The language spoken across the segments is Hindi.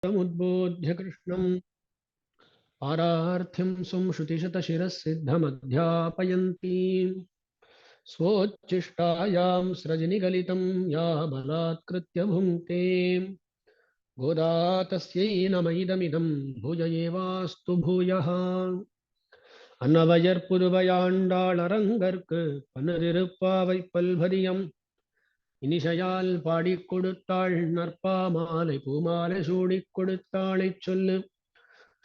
तमुद्बोध्य कृष्णं पारार्थ्यं संश्रुतिशतशिरःसिद्धमध्यापयन्ती स्वोच्छिष्टायां स्रजनिगलितं या बलात्कृत्य भुङ्क्ते गोदा तस्यै नमैदमिदं भुज एवास्तु भूयः அன்னவயற்புதுவையாண்டாளரங்கற்கு பன்னதிருப்பாவை பல்பதியம் இனிஷையால் பாடிக் கொடுத்தாள் நற்பாமாலை பூமாலை சூடிக் கொடுத்தாளைச் சொல்லு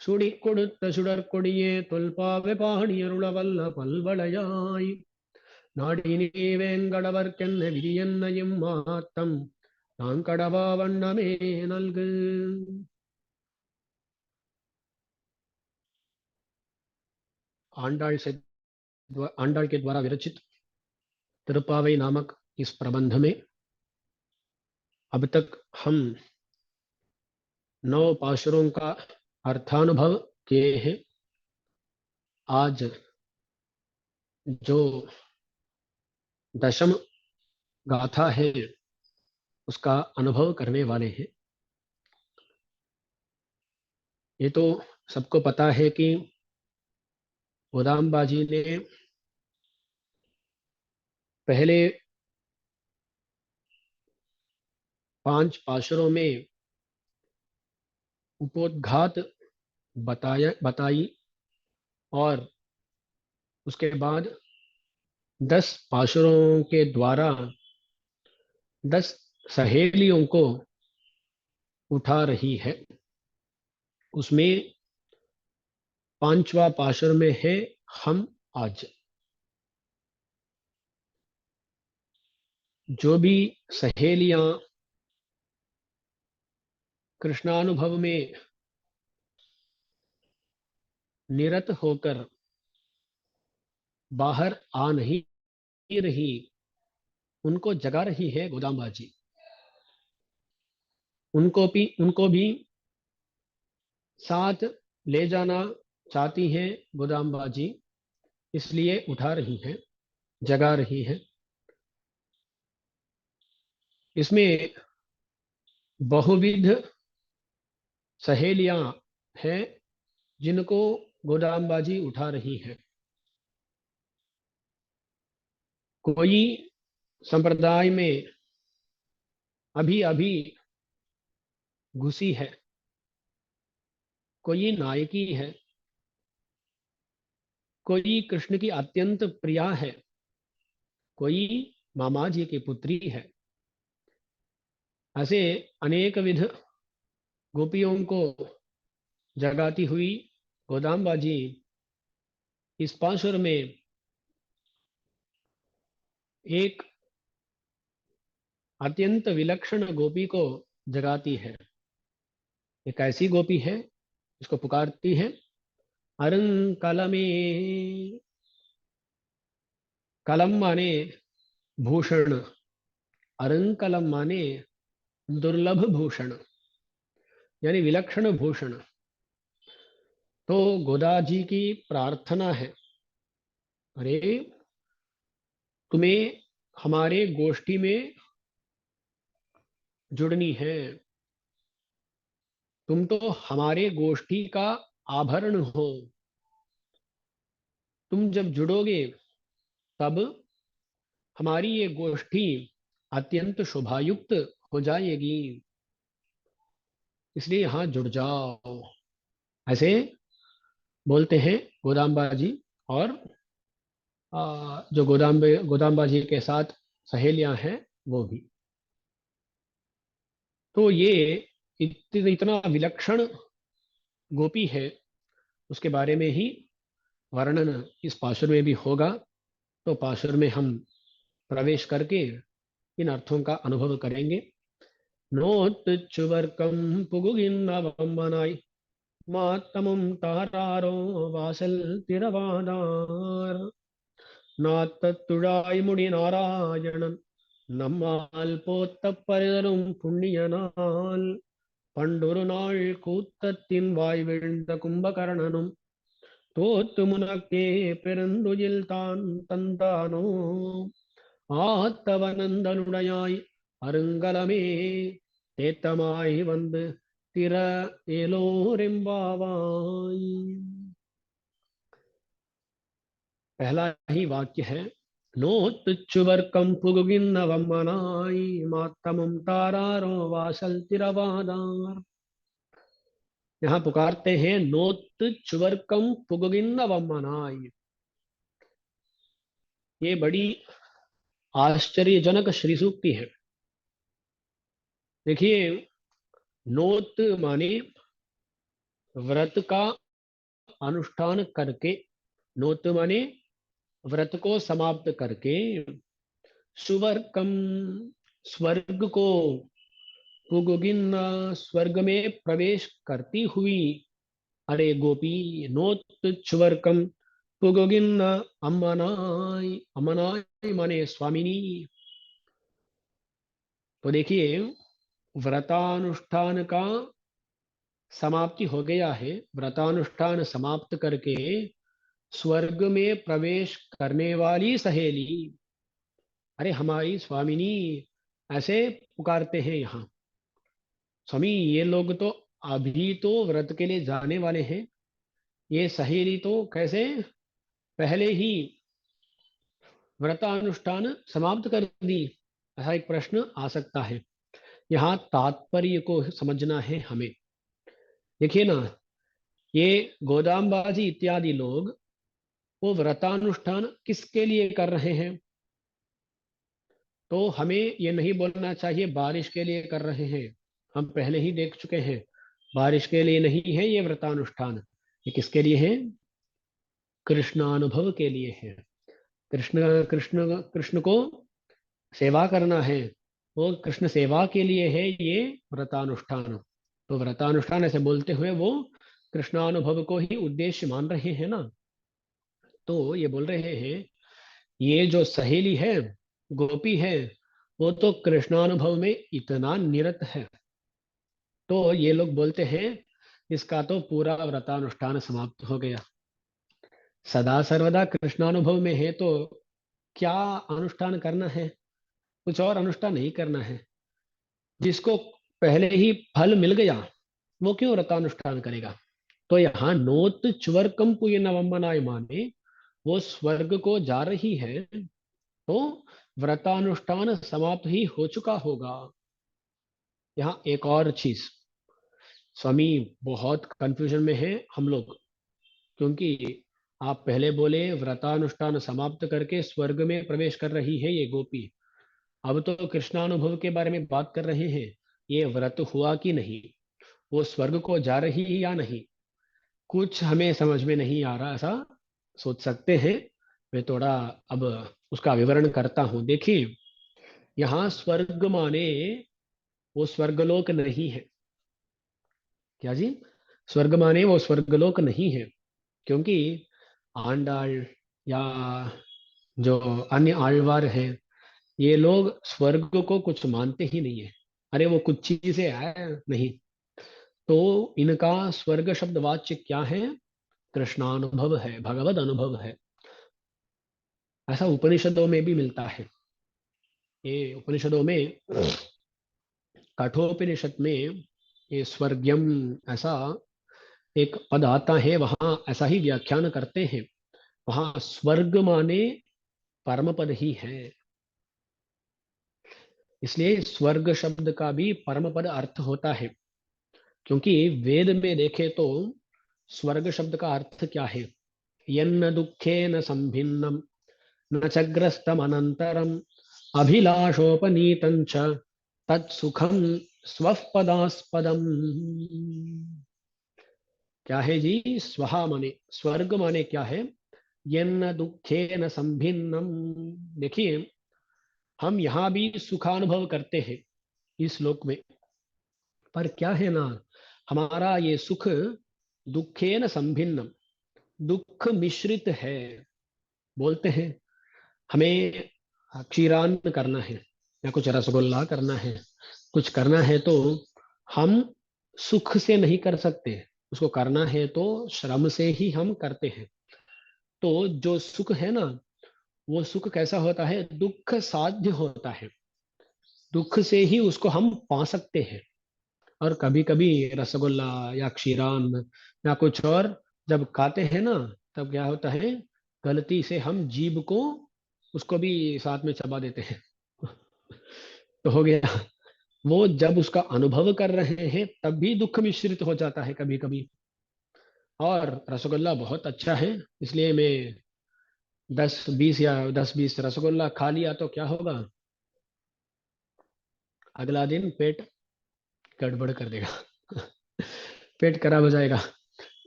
சூடிக் கொடுத்த சுடற்கொடியே தொல்பாவை பாடியருளவல்ல பல்வளையாய் நாடினே வேங்கடவர்க்கென்ன விதியென்னையும் மாத்தம் நான் கடவா வண்ணமே நல்கு. आंडाल के द्वारा विरचित तिरुप्पावई नामक इस प्रबंध में अब तक हम 9 पाशुरों का अर्थानुभव किए हैं। आज जो दशम गाथा है उसका अनुभव करने वाले हैं। ये तो सबको पता है कि गोदाम्बा जी ने पहले 5 पाशुरों में उपोद्घात बताई और उसके बाद 10 पाशुरों के द्वारा 10 सहेलियों को उठा रही है। उसमें 5वां पाशुर में है हम आज। जो भी सहेलियां कृष्णानुभव में निरत होकर बाहर आ नहीं रही, उनको जगा रही है गोदाम्बा जी। उनको भी साथ ले जाना चाहती हैं गोदाम्बा जी, इसलिए उठा रही हैं, जगा रही हैं। इसमें बहुविध सहेलियां हैं जिनको गोदाम्बा जी उठा रही हैं। कोई संप्रदाय में अभी अभी घुसी है, कोई नायकी है, कोई कृष्ण की अत्यंत प्रिया है, कोई मामा जी की पुत्री है। ऐसे अनेक विध गोपियों को जगाती हुई गोदाम्बा जी इस पाशुर में एक अत्यंत विलक्षण गोपी को जगाती है। एक ऐसी गोपी है इसको पुकारती है अरंकलमे। कलम माने भूषण, अरंकलम माने दुर्लभ भूषण, यानी विलक्षण भूषण। तो गोदा जी की प्रार्थना है, अरे तुम्हें हमारे गोष्ठी में जुड़नी है, तुम तो हमारे गोष्ठी का आभरण हो। तुम जब जुड़ोगे तब हमारी ये गोष्ठी अत्यंत शोभायुक्त हो जाएगी, इसलिए यहां जुड़ जाओ। ऐसे बोलते हैं गोदाम्बा जी। और जो गोदाम्बा जी के साथ सहेलियां हैं वो भी। तो ये इतना विलक्षण गोपी है, उसके बारे में ही वर्णन इस पाशुर में भी होगा। तो पाशुर में हम प्रवेश करके इन अर्थों का अनुभव करेंगे। नोत्चुवर्कम पुगुगिन्नवम्बनाय मातमं तारारो वासल तिरवादार नात्तुळाय मुडि नारायणन நம்மால் போத்த பரிதரும் புண்ணிய நாள் பண்டொரு நாள் கூத்தத்தின் வாய் விழுந்த கும்பகர்ணனும் தோத்து முனக்கே பெருந்துயில் தான் தந்தானோ ஆத்தவனந்தனுடையாய் அருங்கலமே தேத்தமாய் வந்து तिर एलोरिम्बावाई। पहला ही वाक्य है, नोत्चुवर्कं पुगुगिन्नवम्मनाई मातमं तारारो वासल तिरवादार। यहाँ पुकारते हैं, नोत्चुवर्कं पुगुगिन्नवम्मनाई। ये बड़ी आश्चर्यजनक श्री सूक्ति है। देखिए, नोत माने व्रत का अनुष्ठान करके, नोत माने व्रत को समाप्त करके, सुवर्कम स्वर्ग को, पुगुगिन स्वर्ग में प्रवेश करती हुई, अरे गोपी, नोत्चुवर्कम पुगुगिन अम्मनाई, अम्मनाई माने स्वामिनी। तो देखिए, व्रतानुष्ठान का समाप्ति हो गया है, व्रतानुष्ठान समाप्त करके स्वर्ग में प्रवेश करने वाली सहेली, अरे हमारी स्वामिनी, ऐसे पुकारते हैं यहाँ। स्वामी, ये लोग तो अभी तो व्रत के लिए जाने वाले हैं, ये सहेली तो कैसे पहले ही व्रतानुष्ठान समाप्त कर दी? ऐसा एक प्रश्न आ सकता है। यहाँ तात्पर्य को समझना है हमें। देखिए ना, ये गोदामबाजी इत्यादि लोग वो व्रतानुष्ठान किसके लिए कर रहे हैं? तो हमें ये नहीं बोलना चाहिए बारिश के लिए कर रहे हैं। हम पहले ही देख चुके हैं, बारिश के लिए नहीं है ये व्रतानुष्ठान। ये किसके लिए है? कृष्णानुभव के लिए है। कृष्ण कृष्ण कृष्ण को सेवा करना है, वो कृष्ण सेवा के लिए है ये व्रतानुष्ठान। तो व्रतानुष्ठान ऐसे बोलते हुए वो कृष्णानुभव को ही उद्देश्य मान रहे हैं ना। तो ये बोल रहे हैं, ये जो सहेली है, गोपी है, वो तो कृष्णानुभव में इतना निरत है, तो ये लोग बोलते हैं इसका तो पूरा व्रतानुष्ठान समाप्त हो गया। सदा सर्वदा कृष्णानुभव में है तो क्या अनुष्ठान करना है? कुछ और अनुष्ठान नहीं करना है। जिसको पहले ही फल मिल गया, वो क्यों व्रतानुष्ठान करेगा? तो यहाँ नोत च्वर कंपुय नवमनाय माने वो स्वर्ग को जा रही है, तो व्रतानुष्ठान समाप्त ही हो चुका होगा। यहाँ एक और चीज, स्वामी बहुत कंफ्यूजन में है हम लोग, क्योंकि आप पहले बोले व्रतानुष्ठान समाप्त करके स्वर्ग में प्रवेश कर रही है ये गोपी, अब तो कृष्णानुभव के बारे में बात कर रहे हैं। ये व्रत हुआ कि नहीं, वो स्वर्ग को जा रही है या नहीं, कुछ हमें समझ में नहीं आ रहा। ऐसा सोच सकते हैं। मैं थोड़ा अब उसका विवरण करता हूं। देखिए, यहाँ स्वर्ग माने वो स्वर्गलोक नहीं है। क्या जी? स्वर्ग माने वो स्वर्गलोक नहीं है, क्योंकि आंडाल या जो अन्य आಳ್वार हैं, ये लोग स्वर्ग को कुछ मानते ही नहीं है। अरे वो कुछ चीजें आए नहीं। तो इनका स्वर्ग शब्द वाच्य क्या है? कृष्णानुभव है, भगवद अनुभव है। ऐसा उपनिषदों में भी मिलता है। ये उपनिषदों में, कठोपनिषद में, ये स्वर्गम ऐसा एक पद आता है, वहां ऐसा ही व्याख्यान करते हैं। वहां स्वर्ग माने परम पद ही है। इसलिए स्वर्ग शब्द का भी परम पद अर्थ होता है। क्योंकि वेद में देखे तो स्वर्ग शब्द का अर्थ क्या है? यन्न दुखेन संभिन्नम न च ग्रस्तम अनंतरम अभिलाषोपनीतं च तत्सुखम स्वपदास्पदम। क्या है जी? स्वहा माने स्वर्ग माने क्या है? यन्न दुखेन संभिन्नम। देखिए, हम यहाँ भी सुखानुभव करते हैं इस लोक में, पर क्या है ना, हमारा ये सुख दुखेन संभिन्नम, दुख मिश्रित है। बोलते हैं हमें क्षीरान्न करना है या कुछ रसगुल्ला करना है, कुछ करना है, तो हम सुख से नहीं कर सकते। उसको करना है तो श्रम से ही हम करते हैं। तो जो सुख है ना, वो सुख कैसा होता है? दुख साध्य होता है। दुख से ही उसको हम पा सकते हैं। और कभी कभी रसगुल्ला या क्षीराम या कुछ और जब खाते हैं ना, तब क्या होता है, गलती से हम जीभ को उसको भी साथ में चबा देते हैं। तो हो गया। वो जब उसका अनुभव कर रहे हैं तब भी दुख मिश्रित हो जाता है कभी कभी। और रसगुल्ला बहुत अच्छा है, इसलिए मैं 10-20 रसगुल्ला खा लिया तो क्या होगा, अगला दिन पेट गड़बड़ कर देगा। पेट खराब हो जाएगा।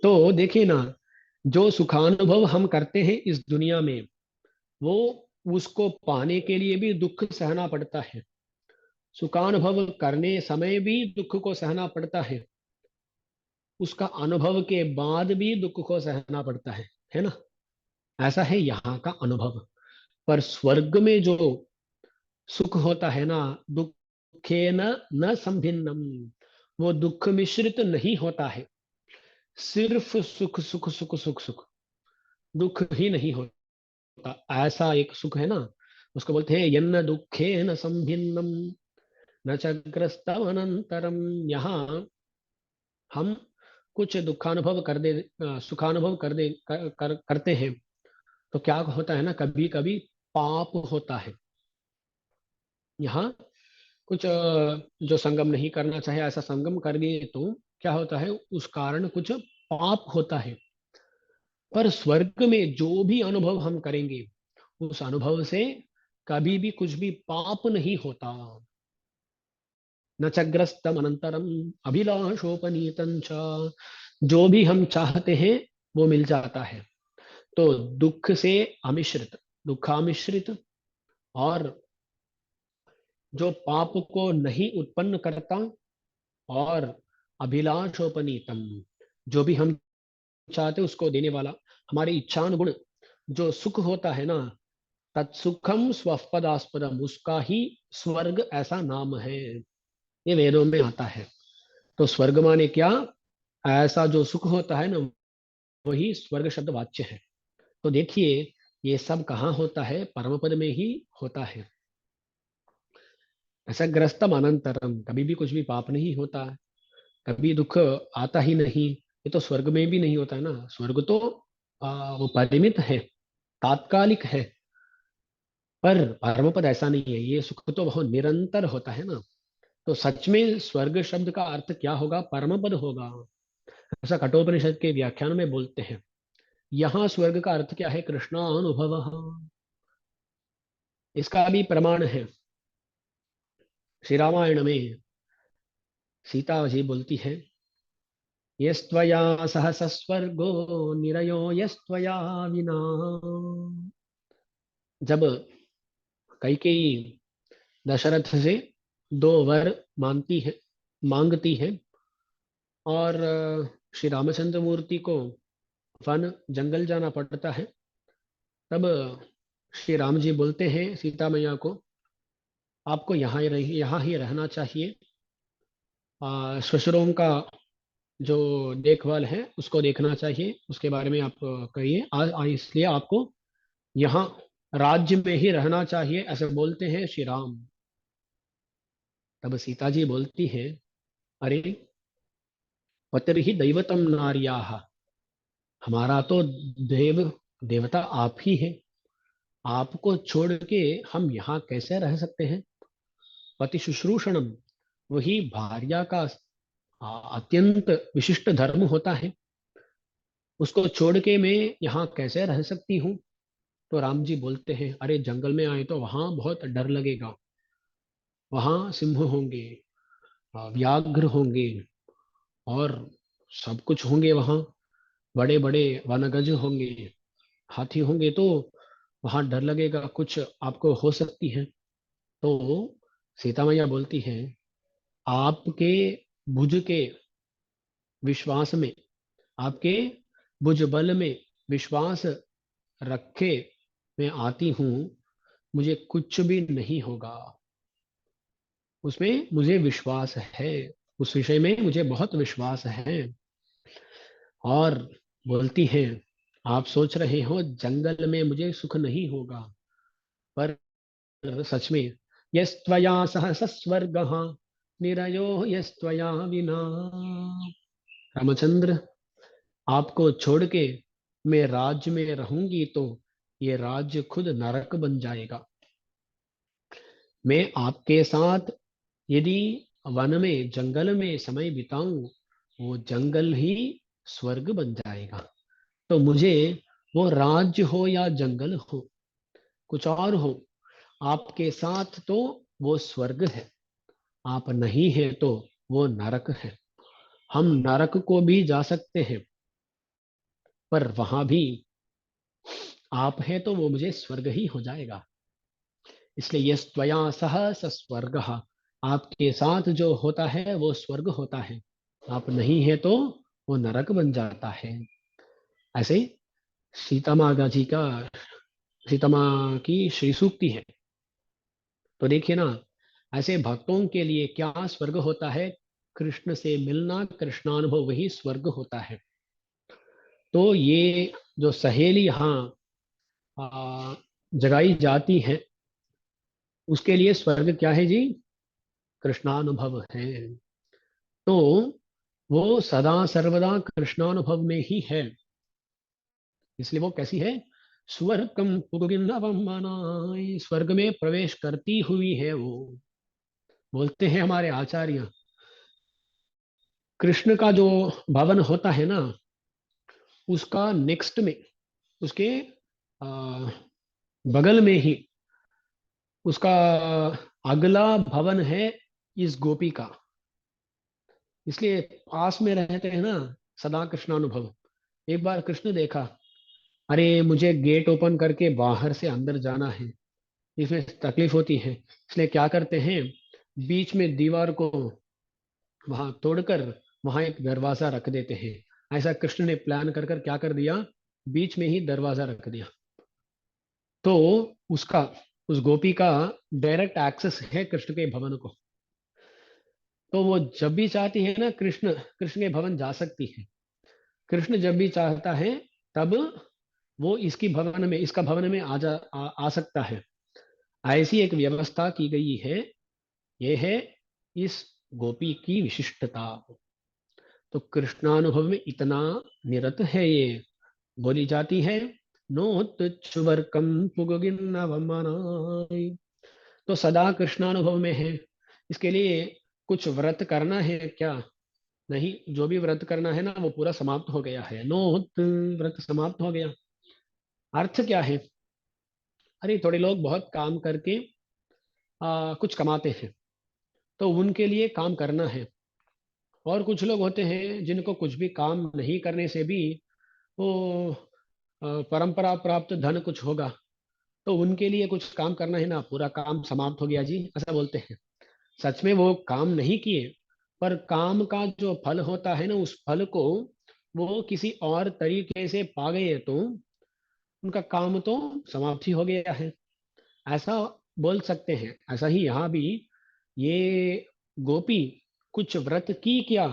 तो देखिए ना, जो सुखानुभव हम करते हैं इस दुनिया में, वो उसको पाने के लिए भी दुख सहना पड़ता है। सुखानुभव करने समय भी दुख को सहना पड़ता है, उसका अनुभव के बाद भी दुख को सहना पड़ता है ना। ऐसा है यहाँ का अनुभव। पर स्वर्ग में जो सुख होता है ना, दुखे न न संभिन्नम, वो दुख मिश्रित नहीं होता है। सिर्फ सुख सुख सुख सुख सुख, दुख ही नहीं होता। ऐसा एक सुख है ना, उसको बोलते हैं यन्न दुखे न संभिन्नम न च ग्रस्तम अनंतरम। यहाँ हम कुछ दुखानुभव कर दे, सुखानुभव कर दे करते हैं, तो क्या होता है ना, कभी कभी पाप होता है। यहाँ कुछ जो संगम नहीं करना चाहे ऐसा संगम कर दिए तो क्या होता है, उस कारण कुछ पाप होता है। पर स्वर्ग में जो भी अनुभव हम करेंगे, उस अनुभव से कभी भी कुछ भी पाप नहीं होता। न चग्रस्तम अनंतरम अभिलाषोपनीतं च, जो भी हम चाहते हैं वो मिल जाता है। तो दुख से अमिश्रित, दुखामिश्रित, और जो पाप को नहीं उत्पन्न करता, और अभिलाषोपनीतम, जो भी हम चाहते उसको देने वाला, हमारे इच्छानुगुण जो सुख होता है ना, तत्सुखम स्वपदास्पदम, उसका ही स्वर्ग ऐसा नाम है। ये वेदों में आता है। तो स्वर्ग माने क्या, ऐसा जो सुख होता है ना, वही स्वर्ग शब्द वाच्य है। तो देखिए, ये सब कहाँ होता है, परम पद में ही होता है। ऐसा ग्रस्तम अनंतरम, कभी भी कुछ भी पाप नहीं होता, कभी दुख आता ही नहीं। ये तो स्वर्ग में भी नहीं होता है ना। स्वर्ग तो वो परिमित है, तात्कालिक है। पर परम पद ऐसा नहीं है, ये सुख तो बहुत निरंतर होता है ना। तो सच में स्वर्ग शब्द का अर्थ क्या होगा, परम पद होगा। ऐसा कठोपनिषद के व्याख्यान में बोलते हैं। यहाँ स्वर्ग का अर्थ क्या है, कृष्णानुभव। इसका भी प्रमाण है, श्री रामायण में सीता जी बोलती है, यस्त्वया सह सस्वर्गो निरयो यस्त्वया विना। जब कैकेयी दशरथ से दो वर मांगती है, और श्री रामचंद्र मूर्ति को वन जंगल जाना पड़ता है, तब श्री राम जी बोलते हैं सीता मैया को, आपको यहाँ ही रहना चाहिए। ससुरों का जो देखभाल है उसको देखना चाहिए, उसके बारे में आप कहिए, इसलिए आपको यहाँ राज्य में ही रहना चाहिए, ऐसे बोलते हैं श्री राम। तब सीता जी बोलती है, अरे पतिर्हि दैवतम नार्याः, हमारा तो देव देवता आप ही है, आपको छोड़ के हम यहाँ कैसे रह सकते हैं। पति शुश्रूषणम, वही भार्या का अत्यंत विशिष्ट धर्म होता है, उसको छोड़ के मैं यहाँ कैसे रह सकती हूँ। तो राम जी बोलते हैं, अरे जंगल में आए तो वहां बहुत डर लगेगा, वहां सिंह होंगे, व्याघ्र होंगे, और सब कुछ होंगे वहां, बड़े बड़े वनगज होंगे, हाथी होंगे, तो वहां डर लगेगा, कुछ आपको हो सकती है। तो सीता मैया बोलती है, आपके भुज के विश्वास में, आपके भुज बल में विश्वास रखे मैं आती हूँ, मुझे कुछ भी नहीं होगा, उसमें मुझे विश्वास है, उस विषय में मुझे बहुत विश्वास है। और बोलती है, आप सोच रहे हो जंगल में मुझे सुख नहीं होगा, पर सच में यस्त्वया सह सस्वर्गः निरयो यस्त्वया विना। रामचंद्र, आपको छोड़ के मैं राज्य में रहूंगी तो ये राज्य खुद नरक बन जाएगा। मैं आपके साथ यदि वन में जंगल में समय बिताऊं, वो जंगल ही स्वर्ग बन जाएगा। तो मुझे वो राज्य हो या जंगल हो, कुछ और हो, आपके साथ तो वो स्वर्ग है, आप नहीं है तो वो नरक है। हम नरक को भी जा सकते हैं, पर वहां भी आप है तो वो मुझे स्वर्ग ही हो जाएगा। इसलिए यस त्वया सह स स्वर्ग, आपके साथ जो होता है वो स्वर्ग होता है, आप नहीं है तो वो नरक बन जाता है। ऐसे सीता माता जी का, सीता माँ की श्री सूक्ति है। तो देखिए ना, ऐसे भक्तों के लिए क्या स्वर्ग होता है, कृष्ण से मिलना, कृष्णानुभव वही स्वर्ग होता है। तो ये जो सहेली यहाँ जगाई जाती है, उसके लिए स्वर्ग क्या है जी, कृष्णानुभव है। तो वो सदा सर्वदा कृष्णानुभव में ही है, इसलिए वो कैसी है, स्वर्गम पुगुगिन्नवमानाय, स्वर्ग में प्रवेश करती हुई है वो। बोलते हैं हमारे आचार्य, कृष्ण का जो भवन होता है ना, उसका नेक्स्ट में, उसके आ, बगल में ही उसका अगला भवन है इस गोपी का। इसलिए पास में रहते हैं ना, सदा कृष्णानुभव। एक बार कृष्ण देखा, अरे मुझे गेट ओपन करके बाहर से अंदर जाना है, इसमें तकलीफ होती है, इसलिए क्या करते हैं, बीच में दीवार को वहां तोड़कर वहां एक दरवाजा रख देते हैं। ऐसा कृष्ण ने प्लान कर कर क्या कर दिया, बीच में ही दरवाजा रख दिया। तो उसका, उस गोपी का डायरेक्ट एक्सेस है कृष्ण के भवन को। तो वो जब भी चाहती है ना, कृष्ण कृष्ण के भवन जा सकती है। कृष्ण जब भी चाहता है तब वो इसकी भवन में, इसका भवन में आ सकता है। ऐसी एक व्यवस्था की गई है। ये है इस गोपी की विशिष्टता। तो कृष्णानुभव में इतना निरत है ये। बोली जाती है, नोत्चुवर्कम पुगगिन्नवमनाय। तो सदा कृष्णानुभव में है। इसके लिए कुछ व्रत करना है क्या, नहीं, जो भी व्रत करना है ना वो पूरा समाप्त हो गया है, नोत, व्रत समाप्त हो गया। अर्थ क्या है, अरे थोड़े लोग बहुत काम करके कुछ कमाते हैं, तो उनके लिए काम करना है। और कुछ लोग होते हैं जिनको कुछ भी काम नहीं करने से भी वो परंपरा प्राप्त धन कुछ होगा, तो उनके लिए कुछ काम करना है ना, पूरा काम समाप्त हो गया जी, ऐसा बोलते हैं। सच में वो काम नहीं किए, पर काम का जो फल होता है ना, उस फल को वो किसी और तरीके से पा गए तो उनका काम तो समाप्त ही हो गया है, ऐसा बोल सकते हैं। ऐसा ही यहाँ भी ये गोपी कुछ व्रत की क्या,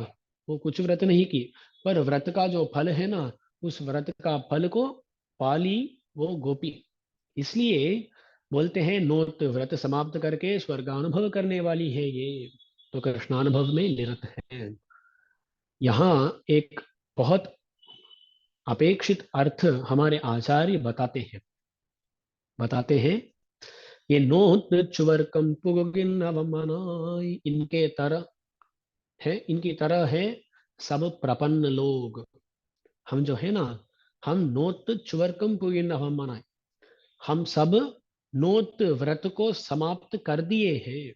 वो कुछ व्रत नहीं की, पर व्रत का जो फल है ना, उस व्रत का फल को पाली वो गोपी। इसलिए बोलते हैं, नोत, व्रत समाप्त करके स्वर्गानुभव करने वाली है ये, तो कृष्णानुभव में निरत है। यहाँ एक बहुत अपेक्षित अर्थ हमारे आचार्य बताते हैं, ये नोत चुवर्कम पुगिन अवमानाय, इनके तरह है, इनकी तरह है सब प्रपन्न लोग। हम जो है ना, हम नोत चुवर्कम पुगिन अवमानाय, हम सब नोत, व्रत को समाप्त कर दिए हैं।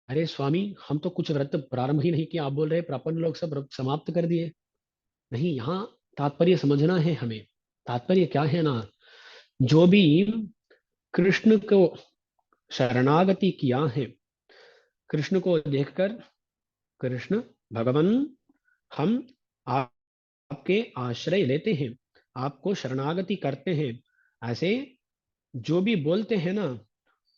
अरे स्वामी, हम तो कुछ व्रत प्रारंभ ही नहीं किया, आप बोल रहे प्रपन्न लोग सब व्रत समाप्त कर दिए। नहीं, यहाँ तात्पर्य समझना है हमें। तात्पर्य क्या है ना, जो भी कृष्ण को शरणागति किया है, कृष्ण को देखकर, कृष्ण भगवान, हम आपके आश्रय लेते हैं, आपको शरणागति करते हैं, ऐसे जो भी बोलते हैं ना,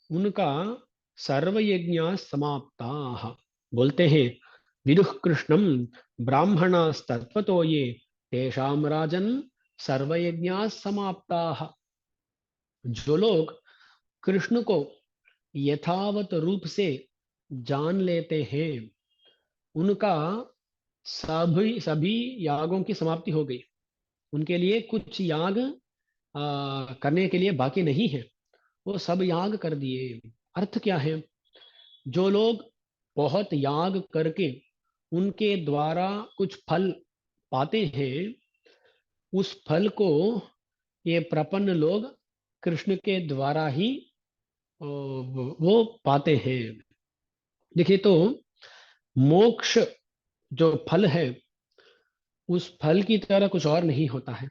उनका सर्वयज्ञ समाप्ता, बोलते हैं, विदुः कृष्णम ब्राह्मणास्तत्वतो ये, तेषाम राजन सर्वयज्ञ समाप्ता। जो लोग कृष्ण को यथावत रूप से जान लेते हैं, उनका सभी सभी यागों की समाप्ति हो गई। उनके लिए कुछ याग करने के लिए बाकी नहीं है, वो सब याग कर दिए। अर्थ क्या है? जो लोग बहुत याग करके उनके द्वारा कुछ फल पाते हैं, उस फल को ये प्रपन्न लोग कृष्ण के द्वारा ही वो पाते हैं। देखिए तो मोक्ष जो फल है, उस फल की तरह कुछ और नहीं होता है।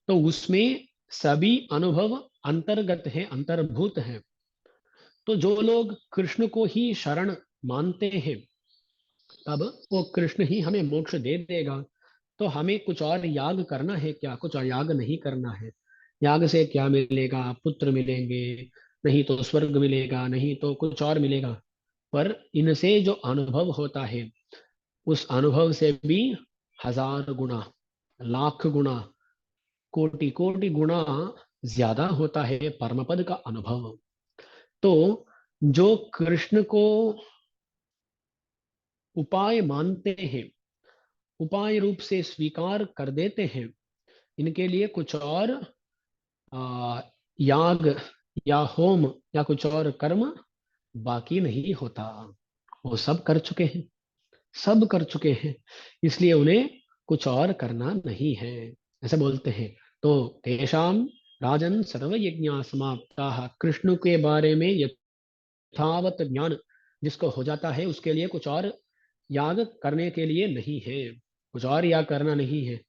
तो उसमें सभी अनुभव अंतर्गत है, अंतर्भूत है। तो जो लोग कृष्ण को ही शरण मानते हैं, तब वो कृष्ण ही हमें मोक्ष दे देगा। तो हमें कुछ और याग करना है क्या? कुछ और याग नहीं करना है। याग से क्या मिलेगा? पुत्र मिलेंगे, नहीं तो स्वर्ग मिलेगा, नहीं तो कुछ और मिलेगा। पर इनसे जो अनुभव होता है, उस अनुभव से भी हजार गुना, लाख गुना, कोटि कोटि गुना ज्यादा होता है परमपद का अनुभव। तो जो कृष्ण को उपाय मानते हैं, उपाय रूप से स्वीकार कर देते हैं, इनके लिए कुछ और आ, याग या होम या कुछ और कर्म बाकी नहीं होता। वो सब कर चुके हैं, सब कर चुके हैं, इसलिए उन्हें कुछ और करना नहीं है, ऐसे बोलते हैं। तो तेषाम राजन सर्व यज्ञ समाप्ता, कृष्ण के बारे में यथावत ज्ञान जिसको हो जाता है, उसके लिए कुछ और याग करने के लिए नहीं है, कुछ और याग करना नहीं है।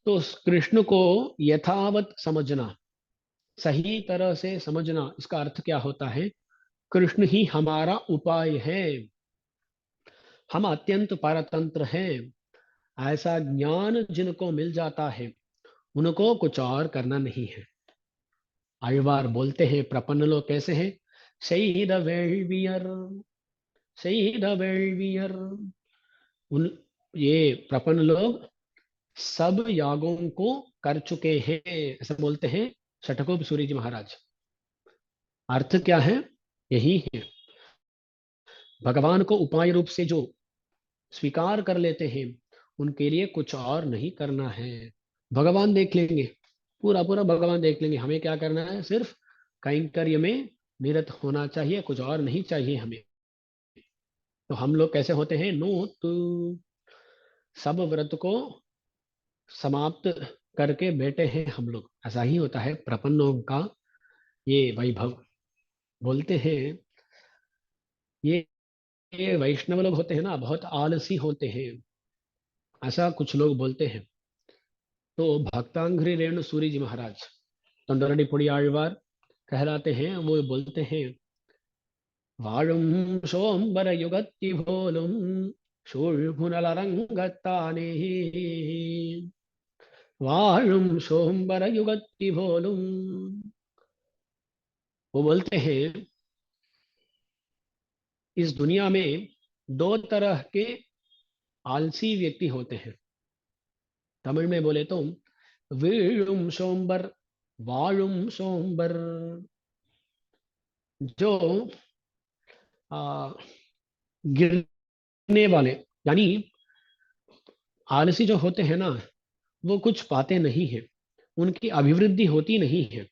तो उस कृष्ण को यथावत समझना, सही तरह से समझना, इसका अर्थ क्या होता है? कृष्ण ही हमारा उपाय है, हम अत्यंत परतंत्र हैं, ऐसा ज्ञान जिनको मिल जाता है, उनको कुछ और करना नहीं है। आयुवार बोलते हैं प्रपन्न लोग कैसे हैं? शहीद वेळवियर, शहीद वेळवियर। उन ये प्रपन्न लोग सब यागों को कर चुके हैं, ऐसा बोलते हैं शठकोप सूर्य जी महाराज। अर्थ क्या है? यही है, भगवान को उपाय रूप से जो स्वीकार कर लेते हैं, उनके लिए कुछ और नहीं करना है। भगवान देख लेंगे, पूरा पूरा भगवान देख लेंगे, हमें क्या करना है? सिर्फ कैंकर्य में निरत होना चाहिए, कुछ और नहीं चाहिए हमें। तो हम लोग कैसे होते हैं? नो तो सब व्रत को समाप्त करके बैठे हैं हम लोग, ऐसा ही होता है प्रपन्नों का ये वैभव। बोलते हैं ये ये वैष्णव लोग होते हैं ना, बहुत आलसी होते हैं, ऐसा कुछ लोग बोलते हैं। तो भक्तांघ्रि रेणु सूरी जी महाराज तोंडरडी पुड़ी आழ்वार कहलाते हैं, वो बोलते हैं, வாழும் சோம்பர யுகத்தி போலும் சூழ்புனலரங்கத்தானே, வாழும் சோம்பர युगति भोलुम। वो बोलते हैं इस दुनिया में दो तरह के आलसी व्यक्ति होते हैं। तमिल में बोले तो वीழும் सोमबर, वाழும் सोमबर। जो आ, गिरने वाले, यानी आलसी जो होते हैं ना, वो कुछ पाते नहीं है, उनकी अभिवृद्धि होती नहीं है।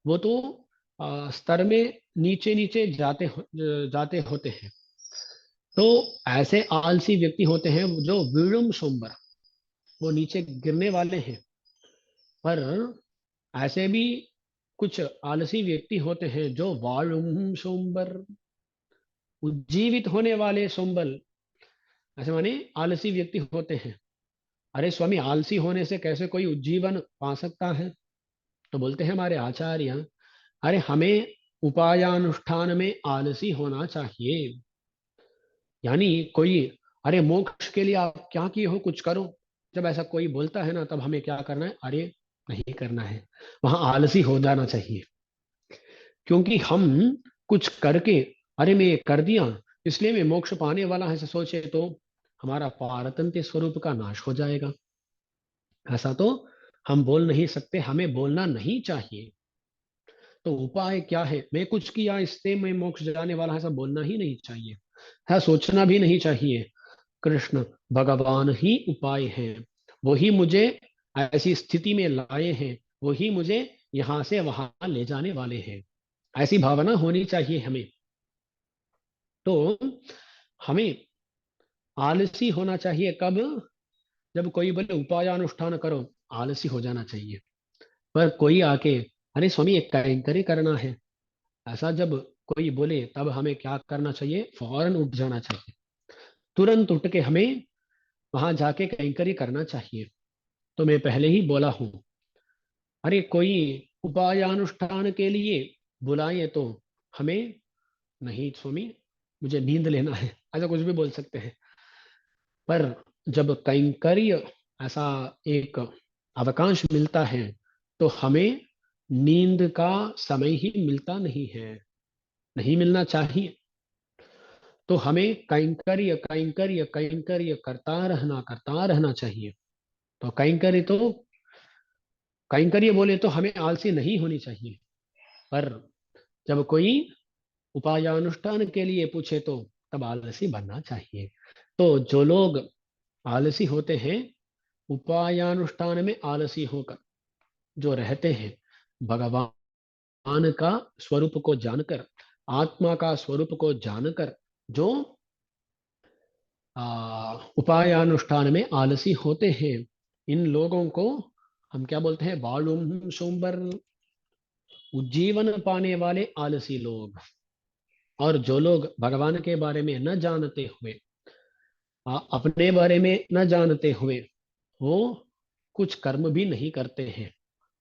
वो तो स्तर में नीचे नीचे जाते होते हैं। तो ऐसे आलसी व्यक्ति होते हैं जो विழுम सोमबर, वो नीचे गिरने वाले हैं। पर ऐसे भी कुछ आलसी व्यक्ति होते हैं जो वायुम सोमबर, उज्जीवित होने वाले सोमबल, ऐसे माने आलसी व्यक्ति होते हैं। अरे स्वामी, आलसी होने से कैसे कोई उज्जीवन पा सकता है? तो बोलते हैं हमारे आचार्य, अरे हमें उपायानुष्ठान में आलसी होना चाहिए। यानी कोई, अरे मोक्ष के लिए आप क्या किए हो, कुछ करो, जब ऐसा कोई बोलता है ना, तब हमें क्या करना है? अरे नहीं करना है, वहां आलसी हो जाना चाहिए। क्योंकि हम कुछ करके, अरे मैं ये कर दिया इसलिए मैं मोक्ष पाने वाला है, ऐसे सोचे तो हमारा पारतंत्र स्वरूप का नाश हो जाएगा। ऐसा तो हम बोल नहीं सकते, हमें बोलना नहीं चाहिए। तो उपाय क्या है, मैं कुछ किया इससे मैं मोक्ष जाने वाला है, ऐसा बोलना ही नहीं चाहिए, है सोचना भी नहीं चाहिए। कृष्ण भगवान ही उपाय है, वही मुझे ऐसी स्थिति में लाए हैं, वही मुझे यहां से वहां ले जाने वाले हैं, ऐसी भावना होनी चाहिए हमें। तो हमें आलसी होना चाहिए कब, जब कोई बोले उपायानुष्ठान करो, आलसी हो जाना चाहिए। पर कोई आके अरे स्वामी एक कैंकरी करना है, ऐसा जब कोई बोले तब हमें क्या करना चाहिए, फौरन उठ जाना चाहिए, तुरंत उठ के हमें वहां जाके कैंकरी करना चाहिए। तो मैं पहले ही बोला हूं, अरे कोई उपायानुष्ठान के लिए बुलाए तो हमें, नहीं स्वामी मुझे नींद लेना है, ऐसा कुछ भी बोल सकते हैं। पर जब कैंकर्य ऐसा एक अवकाश मिलता है तो हमें नींद का समय ही मिलता नहीं है, नहीं मिलना चाहिए। तो हमें कैंकर्य कैंकर्य कैंकर्य करता रहना चाहिए। तो कैंकर्य तो कैंकर्य बोले तो हमें आलसी नहीं होनी चाहिए। पर जब कोई उपायानुष्ठान के लिए पूछे तो तब आलसी बनना चाहिए। तो जो लोग आलसी होते हैं, उपायानुष्ठान में आलसी होकर जो रहते हैं, भगवान का स्वरूप को जानकर, आत्मा का स्वरूप को जानकर जो उपायानुष्ठान में आलसी होते हैं, इन लोगों को हम क्या बोलते हैं, बालुम सोमबर, उज्जीवन पाने वाले आलसी लोग। और जो लोग भगवान के बारे में न जानते हुए, अपने बारे में न जानते हुए वो कुछ कर्म भी नहीं करते हैं,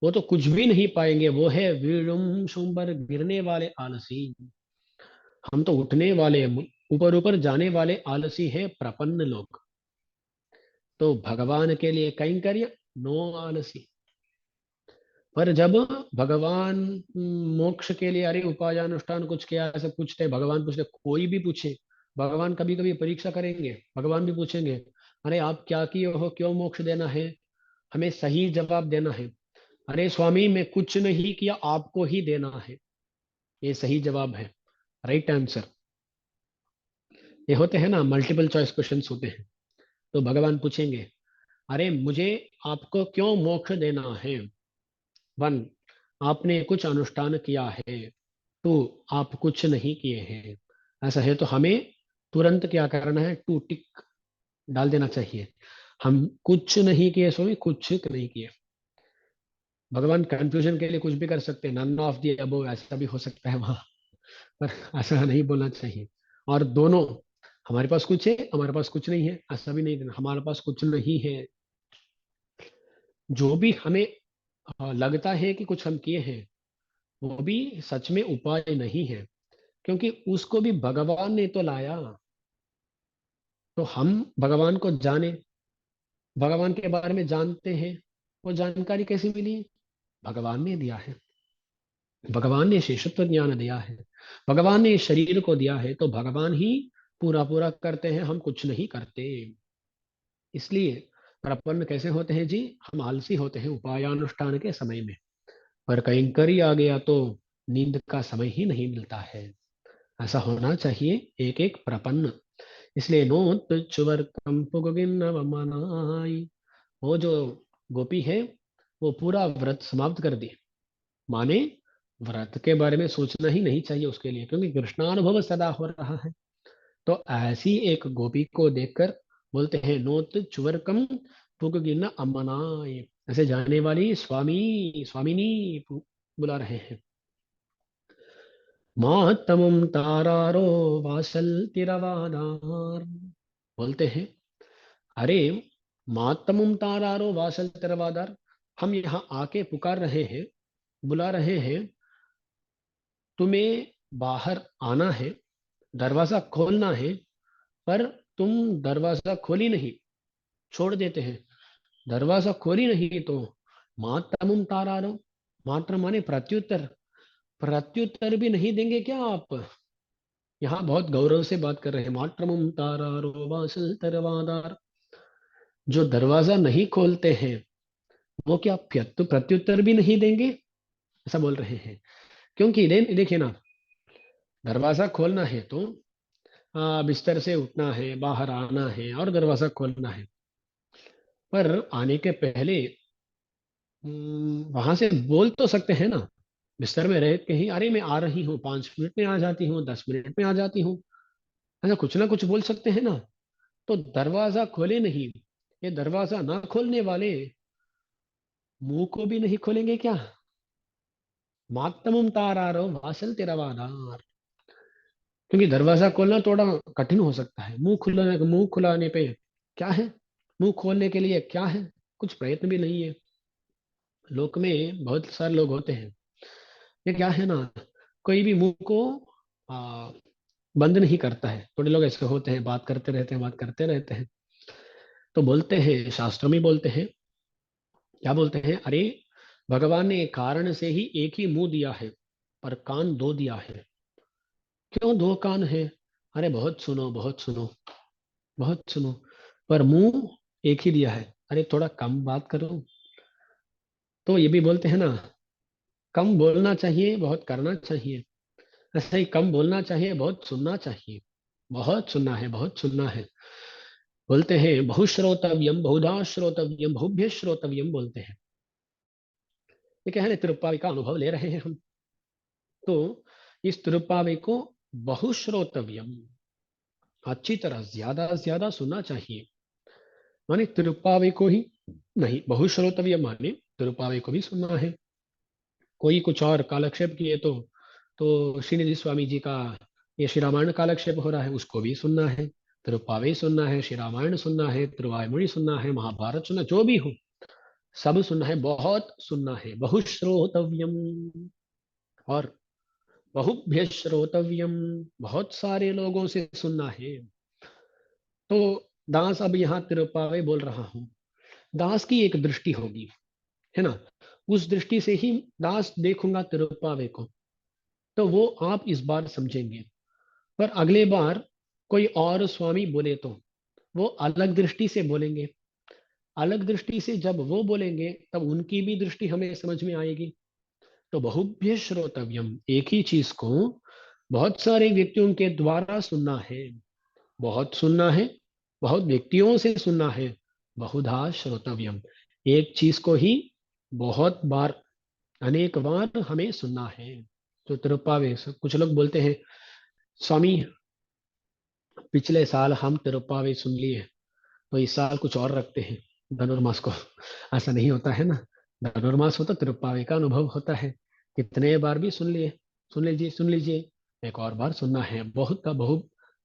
वो तो कुछ भी नहीं पाएंगे, वो है वीरुम सुंबर, गिरने वाले आलसी। हम तो उठने वाले, ऊपर ऊपर जाने वाले आलसी है प्रपन्न लोग। तो भगवान के लिए कैंकर्य, नो आलसी। पर जब भगवान मोक्ष के लिए, अरे उपायानुष्ठान कुछ किया, ऐसे पूछते भगवान, पूछते कोई भी पूछे, भगवान कभी कभी परीक्षा करेंगे, भगवान भी पूछेंगे, अरे आप क्या किए हो, क्यों मोक्ष देना है, हमें सही जवाब देना है। अरे स्वामी मैं कुछ नहीं किया, आपको ही देना है, ये सही जवाब है, राइट आंसर। ये होते हैं ना मल्टीपल चॉइस क्वेश्चंस होते हैं। तो भगवान पूछेंगे, अरे मुझे आपको क्यों मोक्ष देना है। वन, आपने कुछ अनुष्ठान किया है, टू, आप कुछ नहीं किए हैं। ऐसा है तो हमें तुरंत क्या करना है, टू टिक डाल देना चाहिए। हम कुछ नहीं किए, सो कुछ नहीं किए। भगवान कंफ्यूजन के लिए कुछ भी कर सकते हैं, नन ऑफ दी अबव ऐसा भी हो सकता है वहां। पर ऐसा नहीं बोलना चाहिए। और दोनों, हमारे पास कुछ है, हमारे पास कुछ नहीं है, ऐसा भी नहीं देना, हमारे पास कुछ नहीं है। जो भी हमें लगता है कि कुछ हम किए हैं, वो भी सच में उपाय नहीं है, क्योंकि उसको भी भगवान ने तो लाया। तो हम भगवान को जाने, भगवान के बारे में जानते हैं, वो जानकारी कैसे मिली, भगवान ने दिया है, भगवान ने शेषत्व ज्ञान दिया है, भगवान ने शरीर को दिया है, तो भगवान ही पूरा पूरा करते हैं, हम कुछ नहीं करते। इसलिए प्रपन्न कैसे होते हैं जी, हम आलसी होते हैं उपायानुष्ठान के समय में। पर कैंकरी आ गया तो नींद का समय ही नहीं मिलता है। ऐसा होना चाहिए एक एक प्रपन्न। इसलिए नोत चुवर मनाई, वो जो गोपी है वो पूरा व्रत समाप्त कर दी, माने व्रत के बारे में सोचना ही नहीं चाहिए उसके लिए, क्योंकि कृष्णानुभव सदा हो रहा है। तो ऐसी एक गोपी को देखकर बोलते हैं नोत चुवरकम पुगगिन अमनाय, ऐसे जाने वाली स्वामी स्वामिनी बुला रहे हैं। मातमम तारारो वासल तिरवादार, बोलते हैं, अरे मातमम तारारो वासल तिरवादार, हम यहाँ आके पुकार रहे हैं, बुला रहे हैं, तुम्हें बाहर आना है, दरवाजा खोलना है, पर तुम दरवाजा खोली नहीं, छोड़ देते हैं। दरवाजा खोली नहीं तो मातरमुम तारारो, मात्र माने प्रत्युत्तर, प्रत्युत्तर भी नहीं देंगे क्या आप। यहाँ बहुत गौरव से बात कर रहे हैं, मातरमुम तारारो वासल तरवादार, जो दरवाजा नहीं खोलते हैं वो क्या प्रत्युत्तर भी नहीं देंगे, ऐसा बोल रहे हैं। क्योंकि देखिए ना, दरवाजा खोलना है तो बिस्तर से उठना है, बाहर आना है और दरवाजा खोलना है। पर आने के पहले वहां से बोल तो सकते हैं ना, बिस्तर में रह के ही, अरे मैं आ रही हूँ, 5 मिनट में आ जाती हूँ, 10 मिनट में आ जाती हूँ, ऐसा कुछ ना कुछ बोल सकते हैं ना। तो दरवाजा खोले नहीं, ये दरवाजा ना खोलने वाले मुंह को भी नहीं खोलेंगे क्या? मातमम तारारो वासल तेरा वादार। क्योंकि दरवाजा खोलना थोड़ा कठिन हो सकता है, मुंह खुलाने पे क्या है, मुंह खोलने के लिए क्या है, कुछ प्रयत्न भी नहीं है। लोक में बहुत सारे लोग होते हैं, ये क्या है ना, कोई भी मुंह को आ, बंद नहीं करता है। थोड़े लोग ऐसे होते हैं, बात करते रहते हैं, बात करते रहते हैं। तो बोलते हैं, शास्त्रों में बोलते हैं, क्या बोलते हैं, अरे भगवान ने कारण से ही एक ही मुंह दिया है, पर कान दो दिया है। क्यों दो कान है? अरे बहुत सुनो, बहुत सुनो, बहुत सुनो, पर मुंह एक ही दिया है, अरे थोड़ा कम बात करो। तो ये भी बोलते हैं ना, कम बोलना चाहिए, बहुत करना चाहिए। ऐसा ही कम बोलना चाहिए, बहुत सुनना चाहिए। बहुत सुनना है, बहुत सुनना है। बोलते हैं बहुश्रोतव्यम बहुधा श्रोतव्यम बहुभ्य श्रोतव्यम बोलते हैं। ये क्या है ना, तिरुप्पावी का अनुभव ले रहे हैं हम। तो इस तिरुप्पावी को बहुश्रोतव्यम, अच्छी तरह ज्यादा से ज्यादा सुनना चाहिए। माने तिरुप्पावी को ही नहीं, बहुश्रोतव्य माने तिरुप्पावी को भी सुनना है। कोई कुछ और कालक्षेप किए तो श्रीनिधि स्वामी जी का ये श्री रामायण कालक्षेप हो रहा है, उसको भी सुनना है। तिरुप्पावे सुनना है, श्री रामायण सुनना है, तिरुवायुमொழி सुनना है, महाभारत सुनना, जो भी हो सब सुनना है, बहुत सुनना है। बहुश्रोतव्यम, और बहुभ्य श्रोतव्यम, बहुत सारे लोगों से सुनना है। तो दास अब यहाँ तिरुप्पावे बोल रहा हूँ, दास की एक दृष्टि होगी, है ना, उस दृष्टि से ही दास देखूंगा तिरुप्पावे को, तो वो आप इस बार समझेंगे। पर अगले बार कोई और स्वामी बोले तो वो अलग दृष्टि से बोलेंगे। अलग दृष्टि से जब वो बोलेंगे तब उनकी भी दृष्टि हमें समझ में आएगी। तो बहुभ्य श्रोतव्यम, एक ही चीज को बहुत सारे व्यक्तियों के द्वारा सुनना है, बहुत सुनना है, बहुत व्यक्तियों से सुनना है। बहुधा श्रोतव्यम, एक चीज को ही बहुत बार, अनेक बार हमें सुनना है। तो तिरुप्पावे कुछ लोग बोलते हैं, स्वामी पिछले साल हम तिरुप्पावे सुन लिए, तो इस साल कुछ और रखते हैं धनुर्मास को। ऐसा नहीं होता है ना, धनुर्मास हो तो तिरुप्पावे का अनुभव होता है। कितने बार भी सुन लिए, सुन लीजिए, सुन लीजिए, एक और बार सुनना है। बहुत का